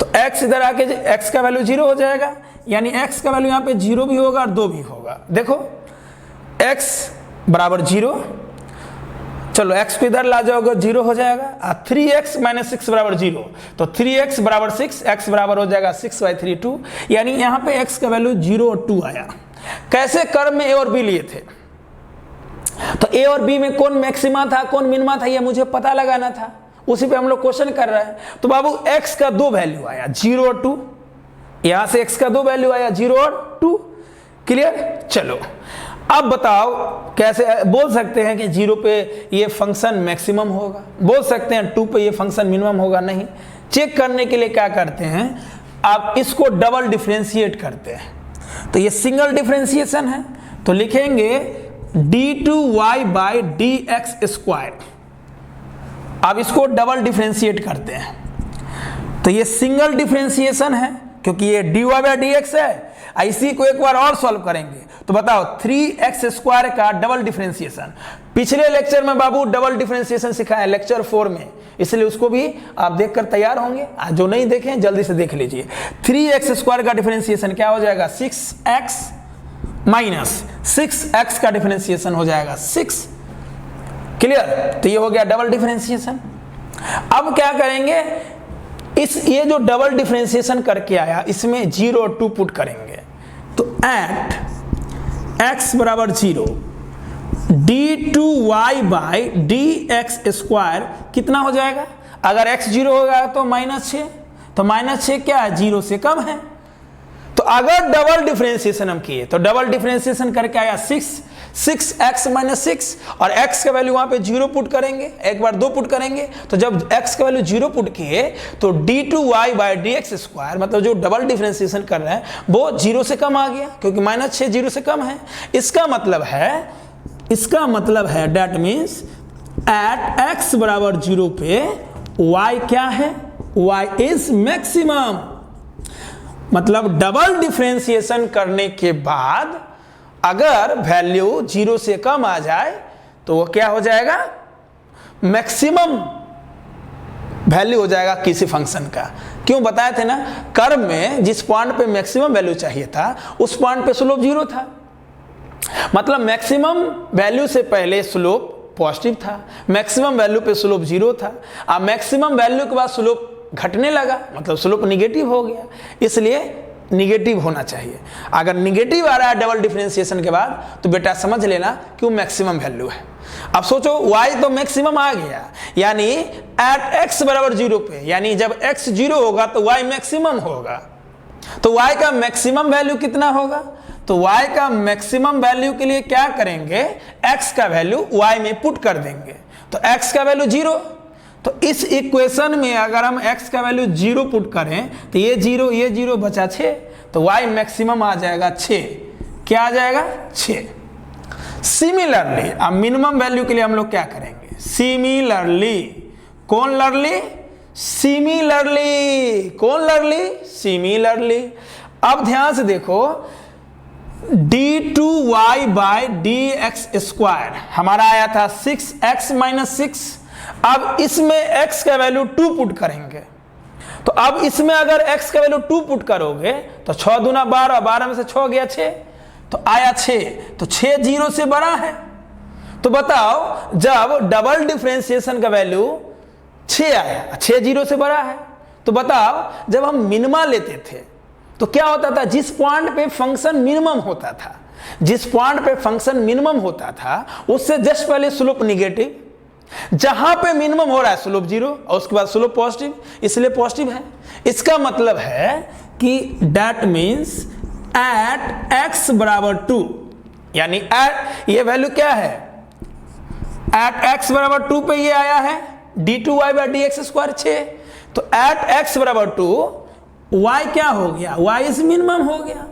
तो x इधर आके x का वैल्यू 0 हो जाएगा, यानी x का वैल्यू यहाँ पे 0 भी होगा और 2 भी होगा। देखो x बराबर 0, चलो x को इधर ला जाओगे 0 हो जाएगा, 3x माइनस 6 बराबर 0, तो 3x बराबर 6, x बराबर हो जाएगा 6 बाई 3 2, यानी यहाँ पे x का वैल्यू 0 और 2 आया। कैसे कर्व में a और b लिए थे, तो ए और बी में कौन मैक्सिमा था कौन मिनिमा था ये मुझे पता लगाना था, उसी पे हम लोग क्वेश्चन कर रहे हैं। तो बाबू x का दो वैल्यू आया 0 और 2, यहां से x का दो वैल्यू आया 0 और 2। क्लियर? चलो अब बताओ कैसे बोल सकते हैं कि 0 पे ये फंक्शन मैक्सिमम होगा, बोल सकते हैं 2 पे ये फंक्शन मिनिमम होगा? नहीं। चेक करने के लिए क्या करते हैं, आप इसको डबल डिफरेंशिएट करते हैं। तो ये सिंगल डिफरेंशिएशन है, तो लिखेंगे d2y by D X square. अब इसको डबल डिफरेंशिएट करते हैं, तो ये सिंगल डिफरेंशिएशन है क्योंकि ये dy बाई डी एक्स है। इसी को एक बार और सॉल्व करेंगे तो बताओ 3x स्क्वायर का डबल डिफरेंशिएशन। पिछले लेक्चर में बाबू डबल डिफरेंशिएशन सिखाया लेक्चर 4 में, इसलिए उसको भी आप देखकर तैयार होंगे। जो नहीं देखें जल्दी से देख लीजिए। 3x स्क्वायर का डिफरेंशिएशन क्या हो जाएगा 6x माइनस 6x का डिफरेंशिएशन हो जाएगा 6। क्लियर? तो ये हो गया डबल डिफरेंशिएशन। अब क्या करेंगे, ये जो डबल डिफरेंशिएशन करके आया इसमें 0 और 2 पुट करेंगे। तो एट x बराबर 0 d2y by D X square कितना हो जाएगा, अगर x 0 होगा तो -6, तो -6 क्या है 0 से कम है। तो अगर डबल डिफरेंशिएशन हम किए तो डबल डिफरेंशिएशन करके आया 6x माइनस 6 और x का वैल्यू वहां पे 0 पुट करेंगे, एक बार 2 पुट करेंगे। तो जब x का वैल्यू 0 पुट किए तो d2y by D X square मतलब जो डबल डिफरेंशिएशन कर रहे हैं वो 0 से कम आ गया क्योंकि -6 0 से कम है। इसका मतलब है डेट मीन्स एट x बराबर 0 पे y क्या है, y इज मैक्सिमम। मतलब डबल डिफरेंशिएशन करने के बाद अगर वैल्यू 0 से कम आ जाए तो वो क्या हो जाएगा, मैक्सिमम वैल्यू हो जाएगा किसी फंक्शन का। क्यों बताए थे ना, कर्व में जिस पॉइंट पे मैक्सिमम वैल्यू चाहिए था उस पॉइंट पे स्लोप 0 था, मतलब मैक्सिमम वैल्यू से पहले स्लोप पॉजिटिव था, मैक्सिमम वैल्यू पे स्लोप 0 था। अब मैक्सिमम वैल्यू के बाद स्लोप घटने लगा मतलब स्लोप निगेटिव हो गया, इसलिए निगेटिव होना चाहिए। अगर निगेटिव आ रहा है डबल डिफरेंशिएशन के बाद तो बेटा समझ लेना कि वो मैक्सिमम वैल्यू है। अब सोचो y तो मैक्सिमम आ गया, यानी एट x बराबर 0 पे, यानी जब x 0 होगा तो y मैक्सिमम होगा। तो y का मैक्सिमम वैल्यू कितना होगा, तो y का मैक्सिमम वैल्यू के लिए क्या करेंगे, x का वैल्यू y में पुट कर देंगे। तो x का वैल्यू 0, तो इस इक्वेशन में अगर हम x का वैल्यू 0 पुट करें तो ये 0 बचा 6, तो y मैक्सिमम आ जाएगा 6। क्या आ जाएगा 6। सिमिलरली अब मिनिमम वैल्यू के लिए हम लोग क्या करेंगे, सिमिलरली। अब ध्यान से देखो d2y by D X square हमारा आया था 6x माइनस 6। अब इसमें x का वैल्यू 2 पुट करेंगे, तो अब इसमें अगर x का वैल्यू 2 पुट करोगे तो 6 दूना 12, 12 में से 6 गया 6, तो आया 6, तो 6 0 से बड़ा है। तो बताओ जब डबल डिफरेंशिएशन का वैल्यू 6 आया, 6 0 से बड़ा है, तो बताओ जब हम मिनिमा लेते थे तो क्या होता था, जिस पॉइंट पे फंक्शन मिनिमम होता था उससे जस्ट पहले स्लोप निगेटिव, जहां पे मिनिमम हो रहा है स्लोप 0 और उसके बाद स्लोप पॉजिटिव, इसलिए पॉजिटिव है। इसका मतलब है कि डेट मीन्स एट x बराबर 2, यानी एट ये वैल्यू क्या है, एट x बराबर 2 पे ये आया है d2y by D X square 6, तो एट x बराबर 2 y क्या हो गया, y इज मिनिमम हो गया।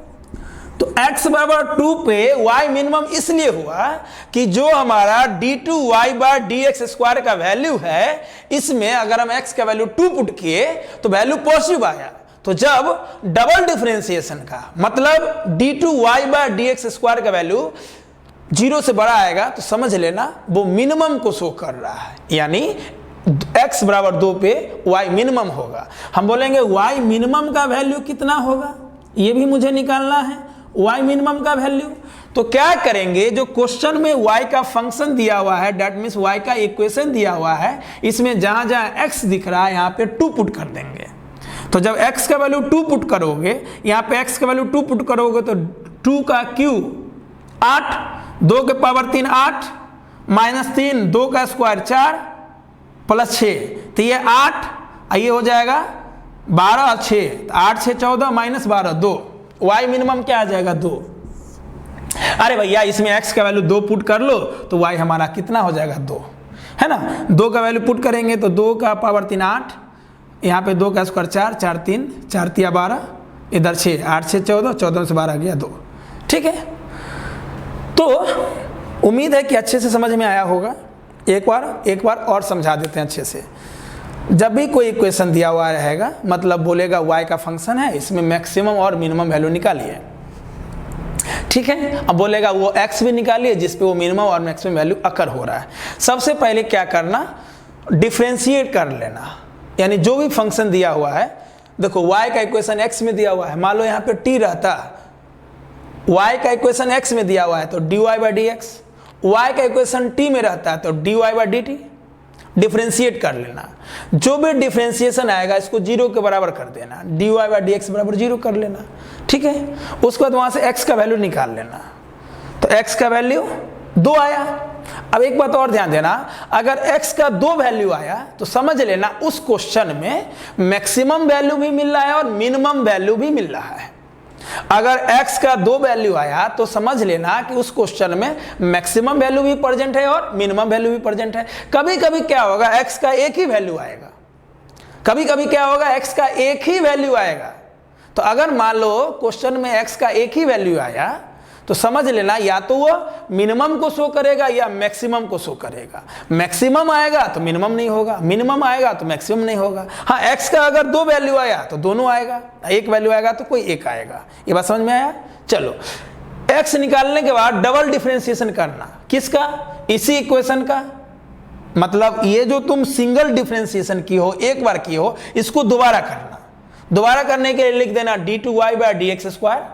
तो x बराबर 2 पे y मिनिमम इसलिए हुआ कि जो हमारा d2y बाय dx स्क्वायर का वैल्यू है इसमें अगर हम x का वैल्यू 2 पुट किए तो वैल्यू पॉजिटिव आया। तो जब डबल डिफरेंशिएशन का मतलब d2y बाय dx स्क्वायर का वैल्यू 0 से बड़ा आएगा तो समझ लेना वो मिनिमम को शो कर रहा है, यानी x बराबर 2 पे y मिनिमम होगा। हम बोलेंगे y मिनिमम का वैल्यू कितना होगा, ये भी मुझे निकालना है y मिनिमम का वैल्यू। तो क्या करेंगे, जो क्वेश्चन में y का फंक्शन दिया हुआ है दैट मीन्स y का इक्वेशन दिया हुआ है, इसमें जहां जहां x दिख रहा है यहाँ पे 2 पुट कर देंगे। तो जब x का वैल्यू 2 पुट करोगे, यहाँ पे x का वैल्यू 2 पुट करोगे तो 2 का क्यूब 8, 2 के पावर 3 8, -3, 2 का स्क्वायर 4 प्लस 6, तो ये 8, ये हो जाएगा 12 और 6, 8 6 14 माइनस 12 2, y मिनिमम क्या आ जाएगा 2। अरे भैया इसमें x का वैल्यू 2 पुट कर लो तो y हमारा कितना हो जाएगा 2, है ना। 2 का वैल्यू पुट करेंगे तो 2 का पावर 3 8, यहाँ पे 2 का स्क्वायर 4, 4 3 4 3 12, इधर 6, 8 6 14, 14 से 12 गया 2। ठीक है, तो उम्मीद है कि अच्छे से समझ में आया होगा। एक बार और समझा देते हैं अच्छे से। जब भी कोई इक्वेशन दिया हुआ रहेगा, मतलब बोलेगा y का फंक्शन है, इसमें मैक्सिमम और मिनिमम वैल्यू निकालिए, ठीक है। अब बोलेगा वो x भी निकालिए जिस पे वो मिनिमम और मैक्सिमम वैल्यू अकर हो रहा है। सबसे पहले क्या करना, डिफरेंशिएट कर लेना, यानी जो भी फंक्शन दिया हुआ है, देखो y का इक्वेशन x में दिया हुआ है, मान लो यहाँ पे t रहता, y का इक्वेशन x में दिया हुआ है तो dy by D x, y का इक्वेशन t में रहता है तो dy by D T. Differentiate कर लेना, जो भी डिफरेंशिएशन आएगा इसको 0 के बराबर कर देना, dy बाई डी एक्स बराबर 0 कर लेना, ठीक है। उसके बाद वहाँ से x का वैल्यू निकाल लेना, तो x का वैल्यू 2 आया। अब एक बात और ध्यान देना, अगर x का 2 वैल्यू आया तो समझ लेना उस क्वेश्चन में मैक्सिमम वैल्यू भी मिल रहा है और मिनिमम वैल्यू भी मिल रहा है। अगर x का 2 वैल्यू आया तो समझ लेना कि उस क्वेश्चन में मैक्सिमम वैल्यू भी प्रेजेंट है और मिनिमम वैल्यू भी प्रेजेंट है। कभी कभी क्या होगा, x का एक ही वैल्यू आएगा, कभी कभी क्या होगा, x का एक ही वैल्यू आएगा। तो अगर मान लो क्वेश्चन में x का एक ही वैल्यू आया तो समझ लेना या तो वो मिनिमम को शो करेगा या मैक्सिमम को शो करेगा। मैक्सिमम आएगा तो मिनिमम नहीं होगा, मिनिमम आएगा तो मैक्सिमम नहीं होगा। हाँ, x का अगर 2 वैल्यू आया तो दोनों आएगा, एक वैल्यू आएगा तो कोई एक आएगा। ये बात समझ में आया। चलो, x निकालने के बाद डबल डिफरेंशिएशन करना, किसका, इसी इक्वेशन का। मतलब ये जो तुम सिंगल डिफरेंशिएशन की हो, एक बार की हो, इसको दोबारा करना। दोबारा करने के लिए लिख देना d2y by D X square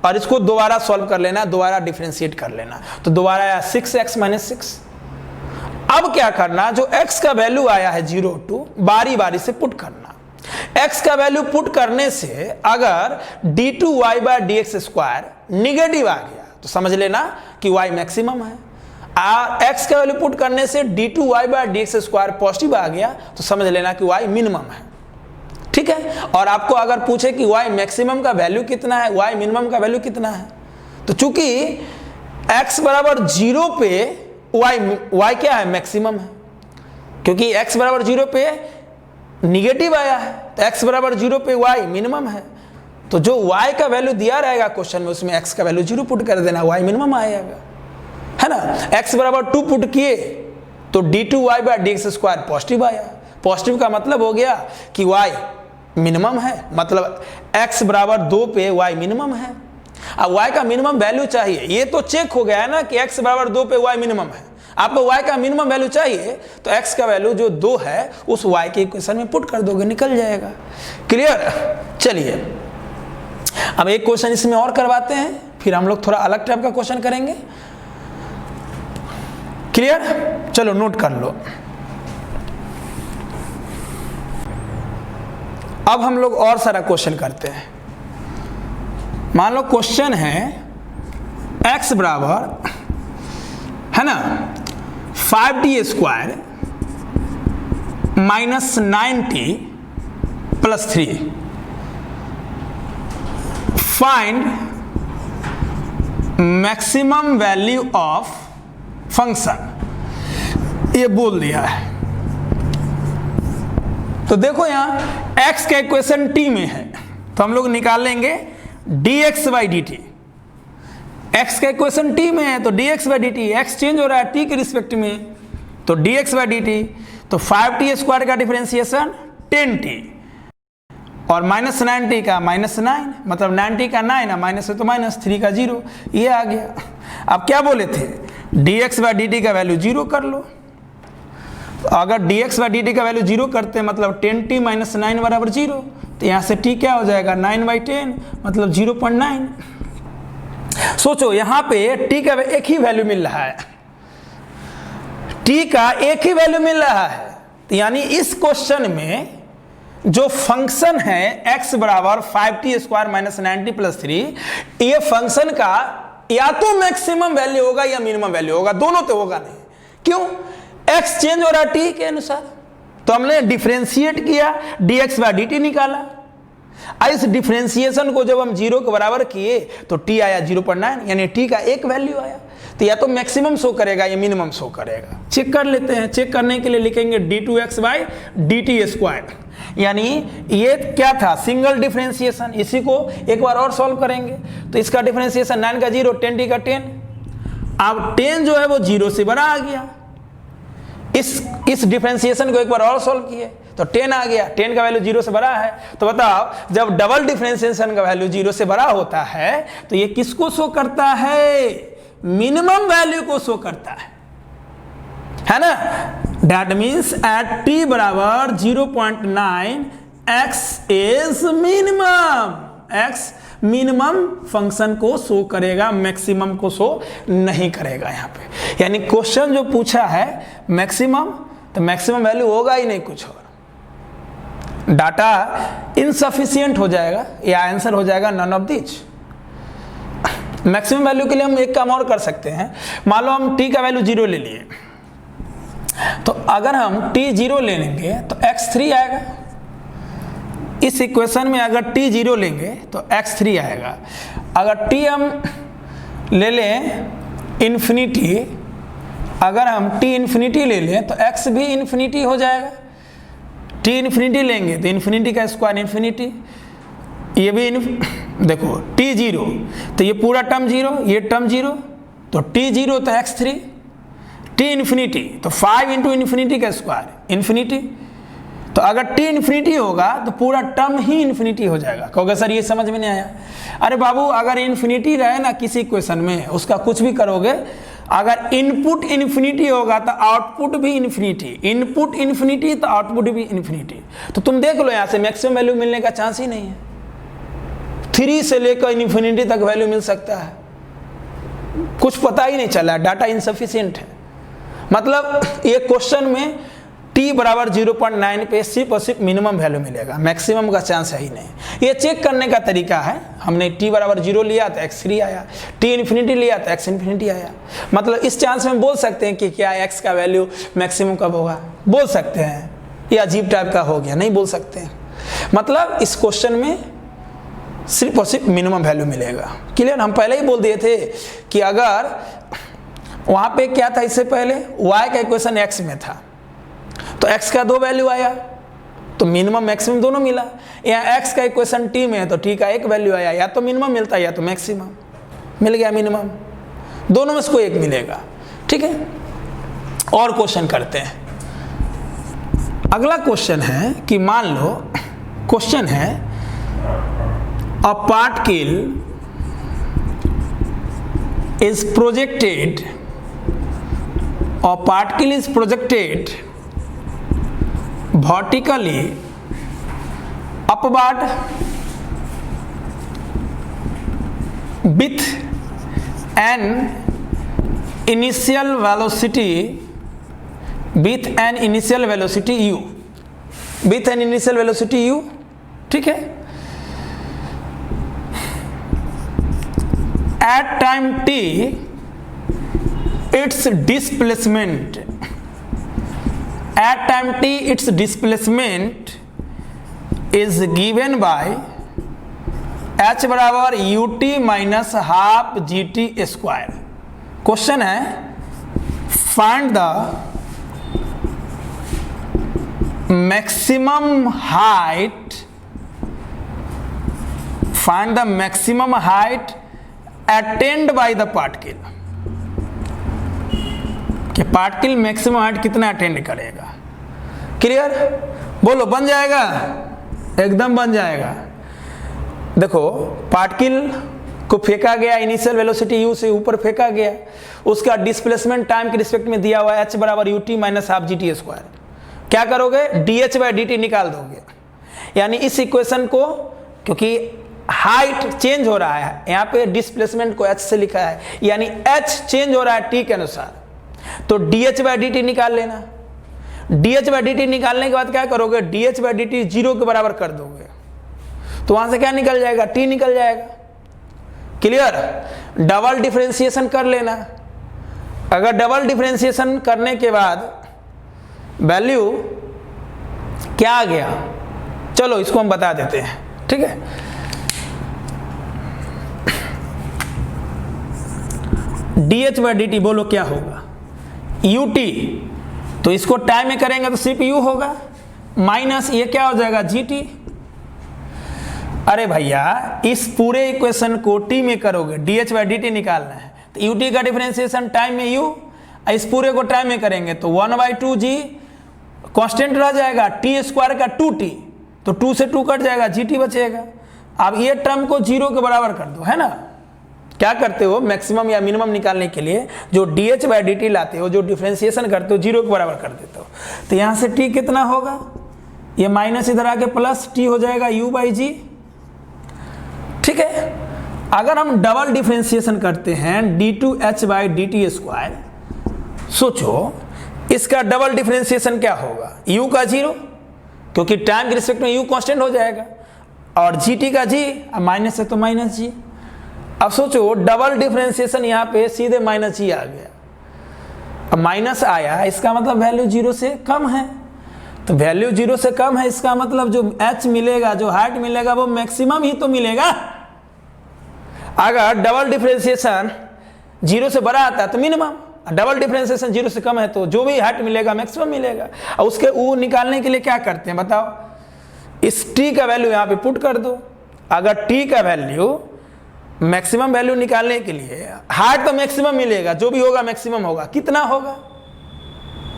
और इसको दोबारा सॉल्व कर लेना, दोबारा डिफरेंशिएट कर लेना। तो दोबारा आया 6x माइनस 6। अब क्या करना, जो x का वैल्यू आया है 0 2, बारी बारी से पुट करना। x का वैल्यू पुट करने से अगर d2y by D X square negative आ गया तो समझ लेना कि y मैक्सिमम है। x का वैल्यू पुट करने से d2y by D X square positive आ गया तो समझ लेना कि y मिनिमम है, ठीक है। और आपको अगर पूछे कि y मैक्सिमम का वैल्यू कितना है, y मिनिमम का वैल्यू कितना है, तो चूंकि x बराबर 0 पे y क्या है, मैक्सिमम है, क्योंकि x बराबर 0 पे निगेटिव आया है तो x बराबर 0 पे y मिनिमम है। तो जो y का वैल्यू दिया रहेगा क्वेश्चन में उसमें x का वैल्यू 0 पुट कर देना, y मिनिमम आएगा, है ना। x बराबर 2 पुट किए तो d2y by D X square positive आया। पॉजिटिव का मतलब हो गया कि y मिनिमम है, मतलब x बराबर 2 पे y मिनिमम है। अब y का मिनिमम वैल्यू चाहिए, ये तो चेक हो गया है ना कि x बराबर 2 पे y मिनिमम है। आपको y का मिनिमम वैल्यू चाहिए तो x का वैल्यू जो 2 है उस y के इक्वेशन में पुट कर दोगे, निकल जाएगा। क्लियर। चलिए अब एक क्वेश्चन इसमें और करवाते हैं, फिर हम लोग थोड़ा अलग टाइप का क्वेश्चन करेंगे। क्लियर, चलो नोट कर लो। अब हम लोग और सारा क्वेश्चन करते हैं। मान लो क्वेश्चन है x बराबर, है ना, 5t square minus 9t plus 3, find maximum value of function, ये बोल दिया है। तो देखो यहां x का इक्वेशन t में है तो हम लोग निकाल लेंगे dx by D T. x का इक्वेशन t में है तो dx by D T, x change हो रहा है t के रिस्पेक्ट में, तो dx बाई डी टी, तो 5t स्क्वायर का डिफरेंशिएशन 10t और माइनस 9t का माइनस 9, मतलब 9t का 9 है, माइनस है तो माइनस, 3 का 0, ये आ गया। अब क्या बोले थे, dx बाई डी टी का वैल्यू 0 कर लो। अगर dx बाई डी टी का वैल्यू 0 करते हैं मतलब 10t माइनस 9 बराबर 0, तो यहाँ से t क्या हो जाएगा, 9/10 मतलब 0.9। सोचो यहाँ पे t का एक ही वैल्यू मिल रहा है, t का एक ही वैल्यू मिल रहा है, तो यानी इस क्वेश्चन में जो फंक्शन है x बराबर 5t square minus 9t plus 3, ये फंक्शन का या तो मैक्सिमम वैल्यू होगा या मिनिमम वैल्यू होगा, दोनों तो होगा नहीं। क्यों? x चेंज हो रहा है t के अनुसार, तो हमने डिफरेंशिएट किया, dx बाय dt निकाला। इस डिफरेंशिएशन को जब हम 0 के बराबर किए तो t आया 0.9, यानी t का एक वैल्यू आया। तो या तो मैक्सिमम शो करेगा या मिनिमम शो करेगा। चेक कर लेते हैं। चेक करने के लिए लिखेंगे d2x बाई dt², यानी ये क्या था? Single differentiation. इसी को एक बार और सॉल्व करेंगे। तो इसका डिफरेंशिएशन 9 का 0, 10t का 10। अब 10 जो है वो 0 से बड़ा आ गया। इस डिफरेंशिएशन को एक बार और सॉल्व किए तो 10 आ गया। 10 का वैल्यू 0 से बड़ा है। तो बताओ, जब डबल डिफरेंशिएशन का वैल्यू 0 से बड़ा होता है तो ये किसको शो करता है? मिनिमम वैल्यू को शो करता है ना? दैट मीन्स एट t बराबर 0.9 x is minimum. x minimum function को शो करेगा, मैक्सिमम को शो नहीं करेगा यहाँ पे। यानी क्वेश्चन जो पूछा है मैक्सिमम, तो मैक्सिमम वैल्यू होगा ही नहीं कुछ और, डाटा इनसफिशिएंट हो जाएगा या आंसर हो जाएगा none of this. Maximum value के लिए हम एक काम और कर सकते हैं। मान लो हम t का वैल्यू 0 ले लिए, तो अगर हम t 0 ले लेंगे तो x3 आएगा। इस इक्वेशन में अगर t 0 लेंगे तो x3 आएगा। अगर t हम ले लें इन्फिनिटी, अगर हम t इन्फिनिटी ले लें तो x भी इन्फिनिटी हो जाएगा। t इन्फिनिटी लेंगे तो इन्फिनिटी का स्क्वायर इन्फिनिटी, ये भी देखो t 0, तो ये पूरा टर्म 0, ये टर्म 0, तो t 0 तो x3, t इन्फिनिटी तो 5 इंटू इन्फिनिटी का स्क्वायर इन्फिनिटी। तो अगर t इन्फिनिटी होगा तो पूरा टर्म ही इन्फिनिटी हो जाएगा। कहोगे सर ये समझ में नहीं आया। अरे बाबू, अगर इन्फिनिटी रहे ना किसी इक्वेशन में, उसका कुछ भी करोगे, अगर इनपुट इन्फिनिटी होगा तो आउटपुट भी इन्फिनिटी, इनपुट इन्फिनिटी तो आउटपुट भी इन्फिनिटी। तो तुम देख लो यहाँ से मैक्सिमम वैल्यू मिलने का चांस ही नहीं है। 3 से लेकर इन्फिनिटी तक वैल्यू मिल सकता है, कुछ पता ही नहीं चला, डाटा इनसफिशिएंट है। मतलब ये क्वेश्चन में t बराबर 0.9 पे सिर्फ और सिर्फ मिनिमम वैल्यू मिलेगा, मैक्सिमम का चांस है ही नहीं। ये चेक करने का तरीका है। हमने t बराबर 0 लिया तो x3 आया, t इन्फिनिटी लिया तो x इन्फिनिटी आया। मतलब इस चांस में बोल सकते हैं कि क्या x का वैल्यू मैक्सिमम कब होगा, बोल सकते हैं। ये अजीब टाइप का हो गया, नहीं बोल सकते हैं। मतलब इस क्वेश्चन में सिर्फ और सिर्फ मिनिमम वैल्यू मिलेगा। क्लियर? हम पहले ही बोल दिए थे कि अगर वहां पे क्या था, इससे पहले y का इक्वेशन x में था तो x का 2 वैल्यू आया तो मिनिमम मैक्सिमम दोनों मिला। यहाँ x का इक्वेशन t में है तो t का एक वैल्यू आया, या तो मिनिमम मिलता है या तो मैक्सिमम। मिल गया मिनिमम, दोनों में से कोई एक मिलेगा। ठीक है, और क्वेश्चन करते हैं। अगला क्वेश्चन है कि मान लो क्वेश्चन है a particle is projected vertically upward with an initial velocity u, with an initial velocity u। ठीक है, at time t its displacement is given by h बराबर ut minus half gt square. Question है find the maximum height attend by the particle, कि particle maximum height कितना attend करेगा। Clear? बोलो, बन जाएगा? एकदम बन जाएगा। देखो, पार्टिकल को फेंका गया, इनिशियल वेलोसिटी u से ऊपर फेंका गया, उसका डिस्प्लेसमेंट टाइम के रिस्पेक्ट में दिया हुआ है h बराबर ut minus half gt square. क्या करोगे? dh बाई dt निकाल दोगे। यानी इस इक्वेशन को, क्योंकि हाइट चेंज हो रहा है, यहाँ पे डिस्प्लेसमेंट को h से लिखा है, यानी h चेंज हो रहा है t के अनुसार, तो dh बाई dt निकाल लेना। dh बाई dt निकालने के बाद क्या करोगे? dh बाई dt 0 के बराबर कर दोगे, तो वहां से क्या निकल जाएगा? t निकल जाएगा। क्लियर? डबल डिफरेंशिएशन कर लेना। अगर डबल डिफरेंशिएशन करने के बाद वैल्यू क्या आ गया, चलो इसको हम बता देते हैं, ठीक है। dH बाई dt बोलो क्या होगा, ut, तो इसको टाइम में करेंगे तो सिर्फ u होगा, माइनस ये क्या हो जाएगा gt। अरे भैया इस पूरे इक्वेशन को t में करोगे, dH बाई dt निकालना है, तो ut का डिफरेंशिएशन टाइम में u, इस पूरे को टाइम में करेंगे तो 1/2g कांस्टेंट रह जाएगा, t स्क्वायर का 2t, तो 2 से 2 कट जाएगा, gt बचेगा। अब ये टर्म को 0 के बराबर कर दो, है ना। क्या करते हो, मैक्सिमम या मिनिमम निकालने के लिए जो dH बाई dt लाते हो, जो डिफरेंशिएशन करते हो 0 के बराबर कर देते हो, तो यहाँ से t कितना होगा, ये माइनस इधर आके प्लस t हो जाएगा u बाई जी, ठीक है। अगर हम डबल डिफरेंशिएशन करते हैं d2h बाई dt स्क्वायर, सोचो इसका डबल डिफरेंशिएशन क्या होगा, u का 0, क्योंकि टाइम के रिस्पेक्ट में u कांस्टेंट हो जाएगा, और gt का g, माइनस है तो माइनस g। अब सोचो डबल डिफरेंशिएशन यहाँ पे सीधे माइनस g आ गया, अब माइनस आया, इसका मतलब वैल्यू 0 से कम है, तो वैल्यू 0 से कम है, इसका मतलब जो h मिलेगा, जो हाइट मिलेगा वो मैक्सिमम ही तो मिलेगा। अगर डबल डिफरेंशिएशन 0 से बड़ा आता है तो मिनिमम, डबल डिफरेंशिएशन 0 से कम है तो जो भी हाइट मिलेगा मैक्सिमम मिलेगा। और उसके u निकालने के लिए क्या करते हैं बताओ, इस t का वैल्यू यहाँ पे पुट कर दो। अगर t का वैल्यू मैक्सिमम वैल्यू निकालने के लिए, हाइट तो मैक्सिमम मिलेगा, जो भी होगा मैक्सिमम होगा, कितना होगा,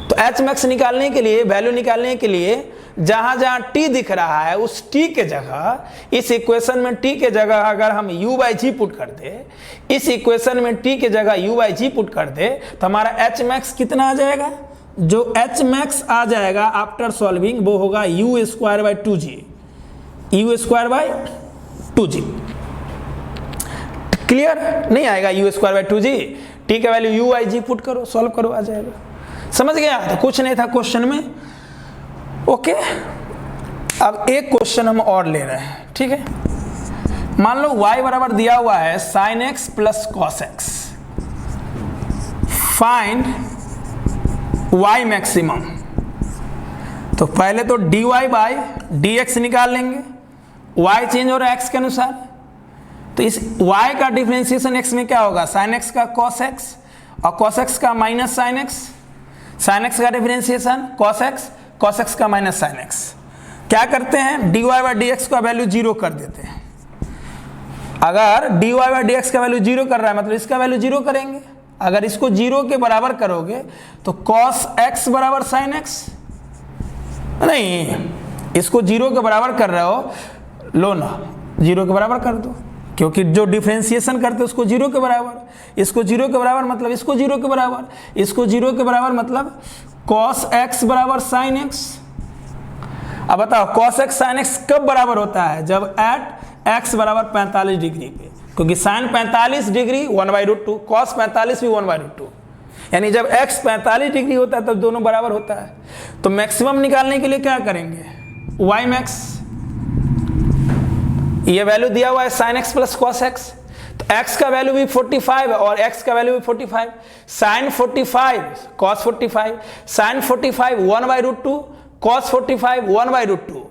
तो h मैक्स निकालने के लिए, वैल्यू निकालने के लिए जहां जहां t दिख रहा है उस t के जगह, इस इक्वेशन में t के जगह अगर हम u बाई जी पुट कर दे, इस इक्वेशन में t के जगह u बाई जी पुट कर दे, तो हमारा h मैक्स कितना आ जाएगा, जो h मैक्स आ जाएगा आफ्टर सॉल्विंग वो होगा u square by 2g, u square by 2g। Clear नहीं आएगा, u square by 2g, t का value u by G put करो, सॉल्व करो, आ जाएगा। समझ गया, तो कुछ नहीं था क्वेश्चन में, ओके। अब एक क्वेश्चन हम और ले रहे हैं, ठीक है। मान लो y बराबर दिया हुआ है sin x plus cos x, find y maximum. तो पहले तो dy बाई dx निकाल लेंगे, y चेंज हो रहा है x के अनुसार, तो इस y का डिफरेंशिएशन x में क्या होगा, sin x का cos x, और cos x का minus sin x, sin x का डिफरेंशिएशन cos x का माइनस sin x। क्या करते हैं, dy बाई dx का वैल्यू 0 कर देते हैं। अगर dy बाई dx का वैल्यू 0 कर रहा है मतलब इसका वैल्यू 0 करेंगे। अगर इसको 0 के बराबर करोगे तो cos x बराबर sin x, नहीं, इसको 0 के बराबर कर रहे हो, लो ना 0 के बराबर कर दो, क्योंकि जो डिफरेंशिएशन करते हैं उसको 0 के बराबर, इसको 0 के बराबर मतलब इसको 0 के बराबर, इसको 0 के बराबर मतलब cos x बराबर sin x। अब बताओ cos x sin x कब बराबर होता है, जब एट x बराबर 45 डिग्री पे, क्योंकि sin 45 डिग्री 1/√2, cos 45 भी 1/√2, यानी जब x 45 डिग्री होता है तब दोनों बराबर होता है। तो मैक्सिमम निकालने के लिए क्या करेंगे, y मैक्स, ये वैल्यू दिया हुआ है sin x plus cos x, तो x का वैल्यू भी 45 है और x का वैल्यू भी 45, sin 45 cos 45, sin 45 1/√2, cos 45 1/√2,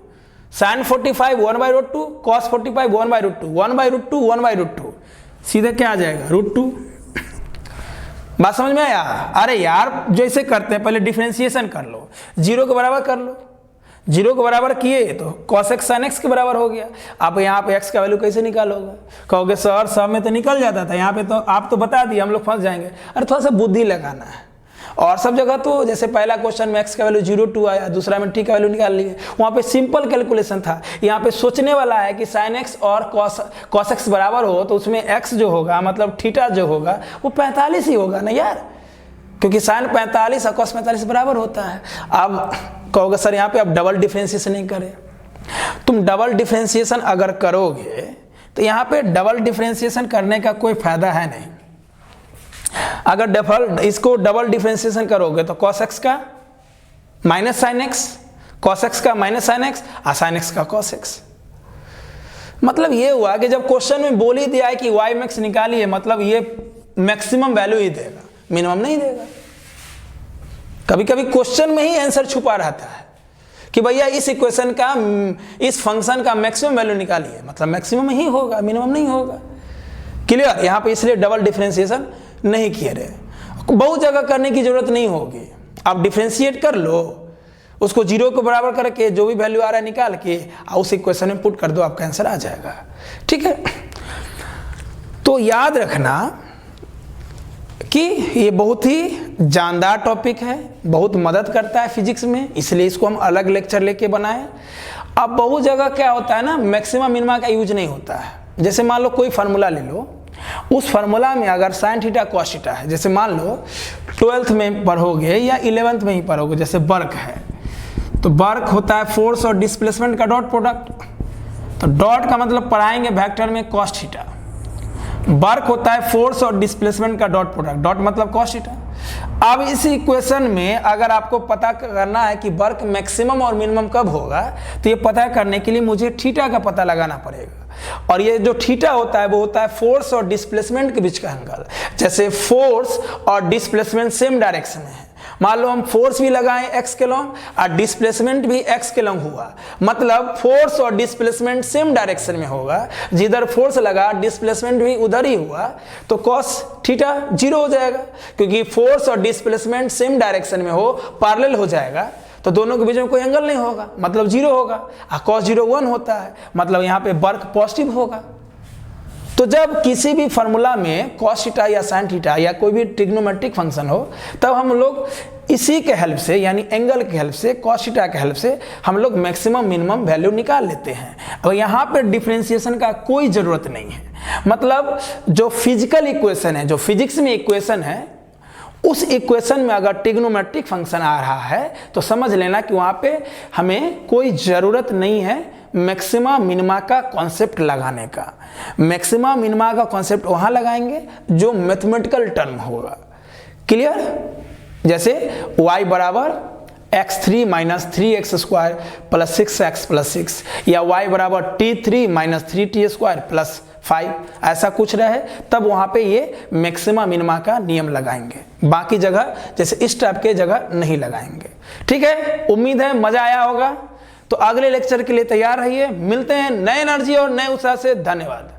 sin 45 1/√2, cos 45 1/√2, 1/√2 1/√2, सीधे क्या आ जाएगा √2। बात समझ में आया। अरे यार जैसे करते हैं पहले डिफरेंशिएशन कर लो, 0 के बराबर कर लो, 0 के बराबर किए तो cos x sin x के बराबर हो गया। आप यहाँ पे x का वैल्यू कैसे निकालोगे, कहोगे सर सब में तो निकल जाता था, यहाँ पे तो आप तो बता दिए, हम लोग फंस जाएंगे। अरे थोड़ा सा बुद्धि लगाना है, और सब जगह तो जैसे पहला क्वेश्चन में x का वैल्यू 0-2 आया, दूसरा में t का वैल्यू निकाल लिए, वहाँ पे सिंपल कैलकुलेशन था। यहाँ पे सोचने वाला है कि sin x और cos x बराबर हो तो उसमें x जो होगा मतलब थीटा जो होगा वो 45 ही होगा ना यार, क्योंकि sin 45 और cos 45 बराबर होता है। अब कहोगे सर यहाँ पे अब डबल डिफरेंशिएशन नहीं करें, तुम डबल डिफरेंशिएशन अगर करोगे तो यहाँ पे डबल डिफरेंशिएशन करने का कोई फायदा है नहीं। अगर इसको डबल डिफरेंशिएशन करोगे तो cos x का minus sin x, cos x का माइनस sin x और sin x का cos x। मतलब ये हुआ कि जब क्वेश्चन में बोल ही दिया है कि y मैक्स निकालिए, मतलब ये मैक्सिमम वैल्यू ही देगा, मिनिमम नहीं देगा। कभी कभी क्वेश्चन में ही आंसर छुपा रहता है कि भैया इस इक्वेशन का, इस फंक्शन का मैक्सिमम वैल्यू निकालिए, मतलब मैक्सिमम ही होगा, मिनिमम नहीं होगा। क्लियर? यहाँ पे इसलिए डबल डिफरेंशिएशन नहीं किए रहे। बहुत जगह करने की जरूरत नहीं होगी, आप डिफरेंशिएट कर लो, उसको जीरो के बराबर करके जो भी वैल्यू आ रहा है निकाल के उस इक्वेशन में पुट कर दो, आपका आंसर आ जाएगा। ठीक है, तो याद रखना कि ये बहुत ही जानदार टॉपिक है, बहुत मदद करता है फिजिक्स में, इसलिए इसको हम अलग लेक्चर लेके बनाए। अब बहुत जगह क्या होता है ना, मैक्सिमम मिनिमा का यूज नहीं होता है। जैसे मान लो कोई फार्मूला ले लो, उस फार्मूला में अगर साइन थीटा कॉस थीटा है, जैसे मान लो 12th में पढ़ोगे या 11th में ही पढ़ोगे, जैसे वर्क है तो वर्क होता है फोर्स और डिस्प्लेसमेंट का डॉट प्रोडक्ट, तो डॉट का मतलब पढ़ाएंगे वेक्टर में कॉस थीटा। वर्क होता है फोर्स और डिस्प्लेसमेंट का डॉट प्रोडक्ट, डॉट मतलब कॉस थीटा। अब इस इक्वेशन में अगर आपको पता करना है कि वर्क मैक्सिमम और मिनिमम कब होगा, तो ये पता करने के लिए मुझे थीटा का पता लगाना पड़ेगा। और ये जो थीटा होता है वो होता है फोर्स और डिस्प्लेसमेंट के बीच का एंगल। जैसे फोर्स और डिस्प्लेसमेंट सेम डायरेक्शन में है, मान लो हम फोर्स भी लगाएं x के लॉन्ग और डिस्प्लेसमेंट भी x के लॉन्ग हुआ, मतलब फोर्स और डिस्प्लेसमेंट सेम डायरेक्शन में होगा। जिधर फोर्स लगा डिस्प्लेसमेंट भी उधर ही हुआ, तो cos थीटा जीरो हो जाएगा, क्योंकि फोर्स और डिस्प्लेसमेंट सेम डायरेक्शन में हो, पैरेलल हो जाएगा, तो दोनों के बीच में कोई एंगल नहीं होगा, मतलब जीरो होगा। cos 0 1 होता है, मतलब यहाँ पे वर्क पॉजिटिव होगा। तो जब किसी भी फार्मूला में cos थीटा या sin थीटा या कोई भी ट्रिग्नोमेट्रिक फंक्शन हो, तब हम लोग इसी के हेल्प से, यानी एंगल के हेल्प से, cos थीटा के हेल्प से हम लोग मैक्सिमम मिनिमम वैल्यू निकाल लेते हैं। और यहाँ पे डिफरेंशिएशन का कोई ज़रूरत नहीं है, मतलब जो फिजिकल इक्वेशन है, जो फिजिक्स में इक्वेशन है, उस इक्वेशन में अगर ट्रिग्नोमेट्रिक फंक्शन आ रहा है तो समझ लेना कि वहाँ पे हमें कोई ज़रूरत नहीं है मैक्सिमा मिनिमा का कॉन्सेप्ट लगाने का। मैक्सिमा मिनिमा का कॉन्सेप्ट वहाँ लगाएंगे जो मैथमेटिकल टर्म होगा। क्लियर? जैसे y बराबर x3 minus 3x square plus 6x plus 6, या y बराबर t3 minus 3t square plus 5, ऐसा कुछ रहे, तब वहाँ पे ये मैक्सिमा मिनिमा का नियम लगाएंगे। बाकी जगह जैसे इस टाइप के जगह नहीं लगाएंगे। ठीक है, उम्मीद है मज़ा आया होगा। तो अगले लेक्चर के लिए तैयार रहिए, मिलते हैं नए एनर्जी और नए उत्साह से। धन्यवाद।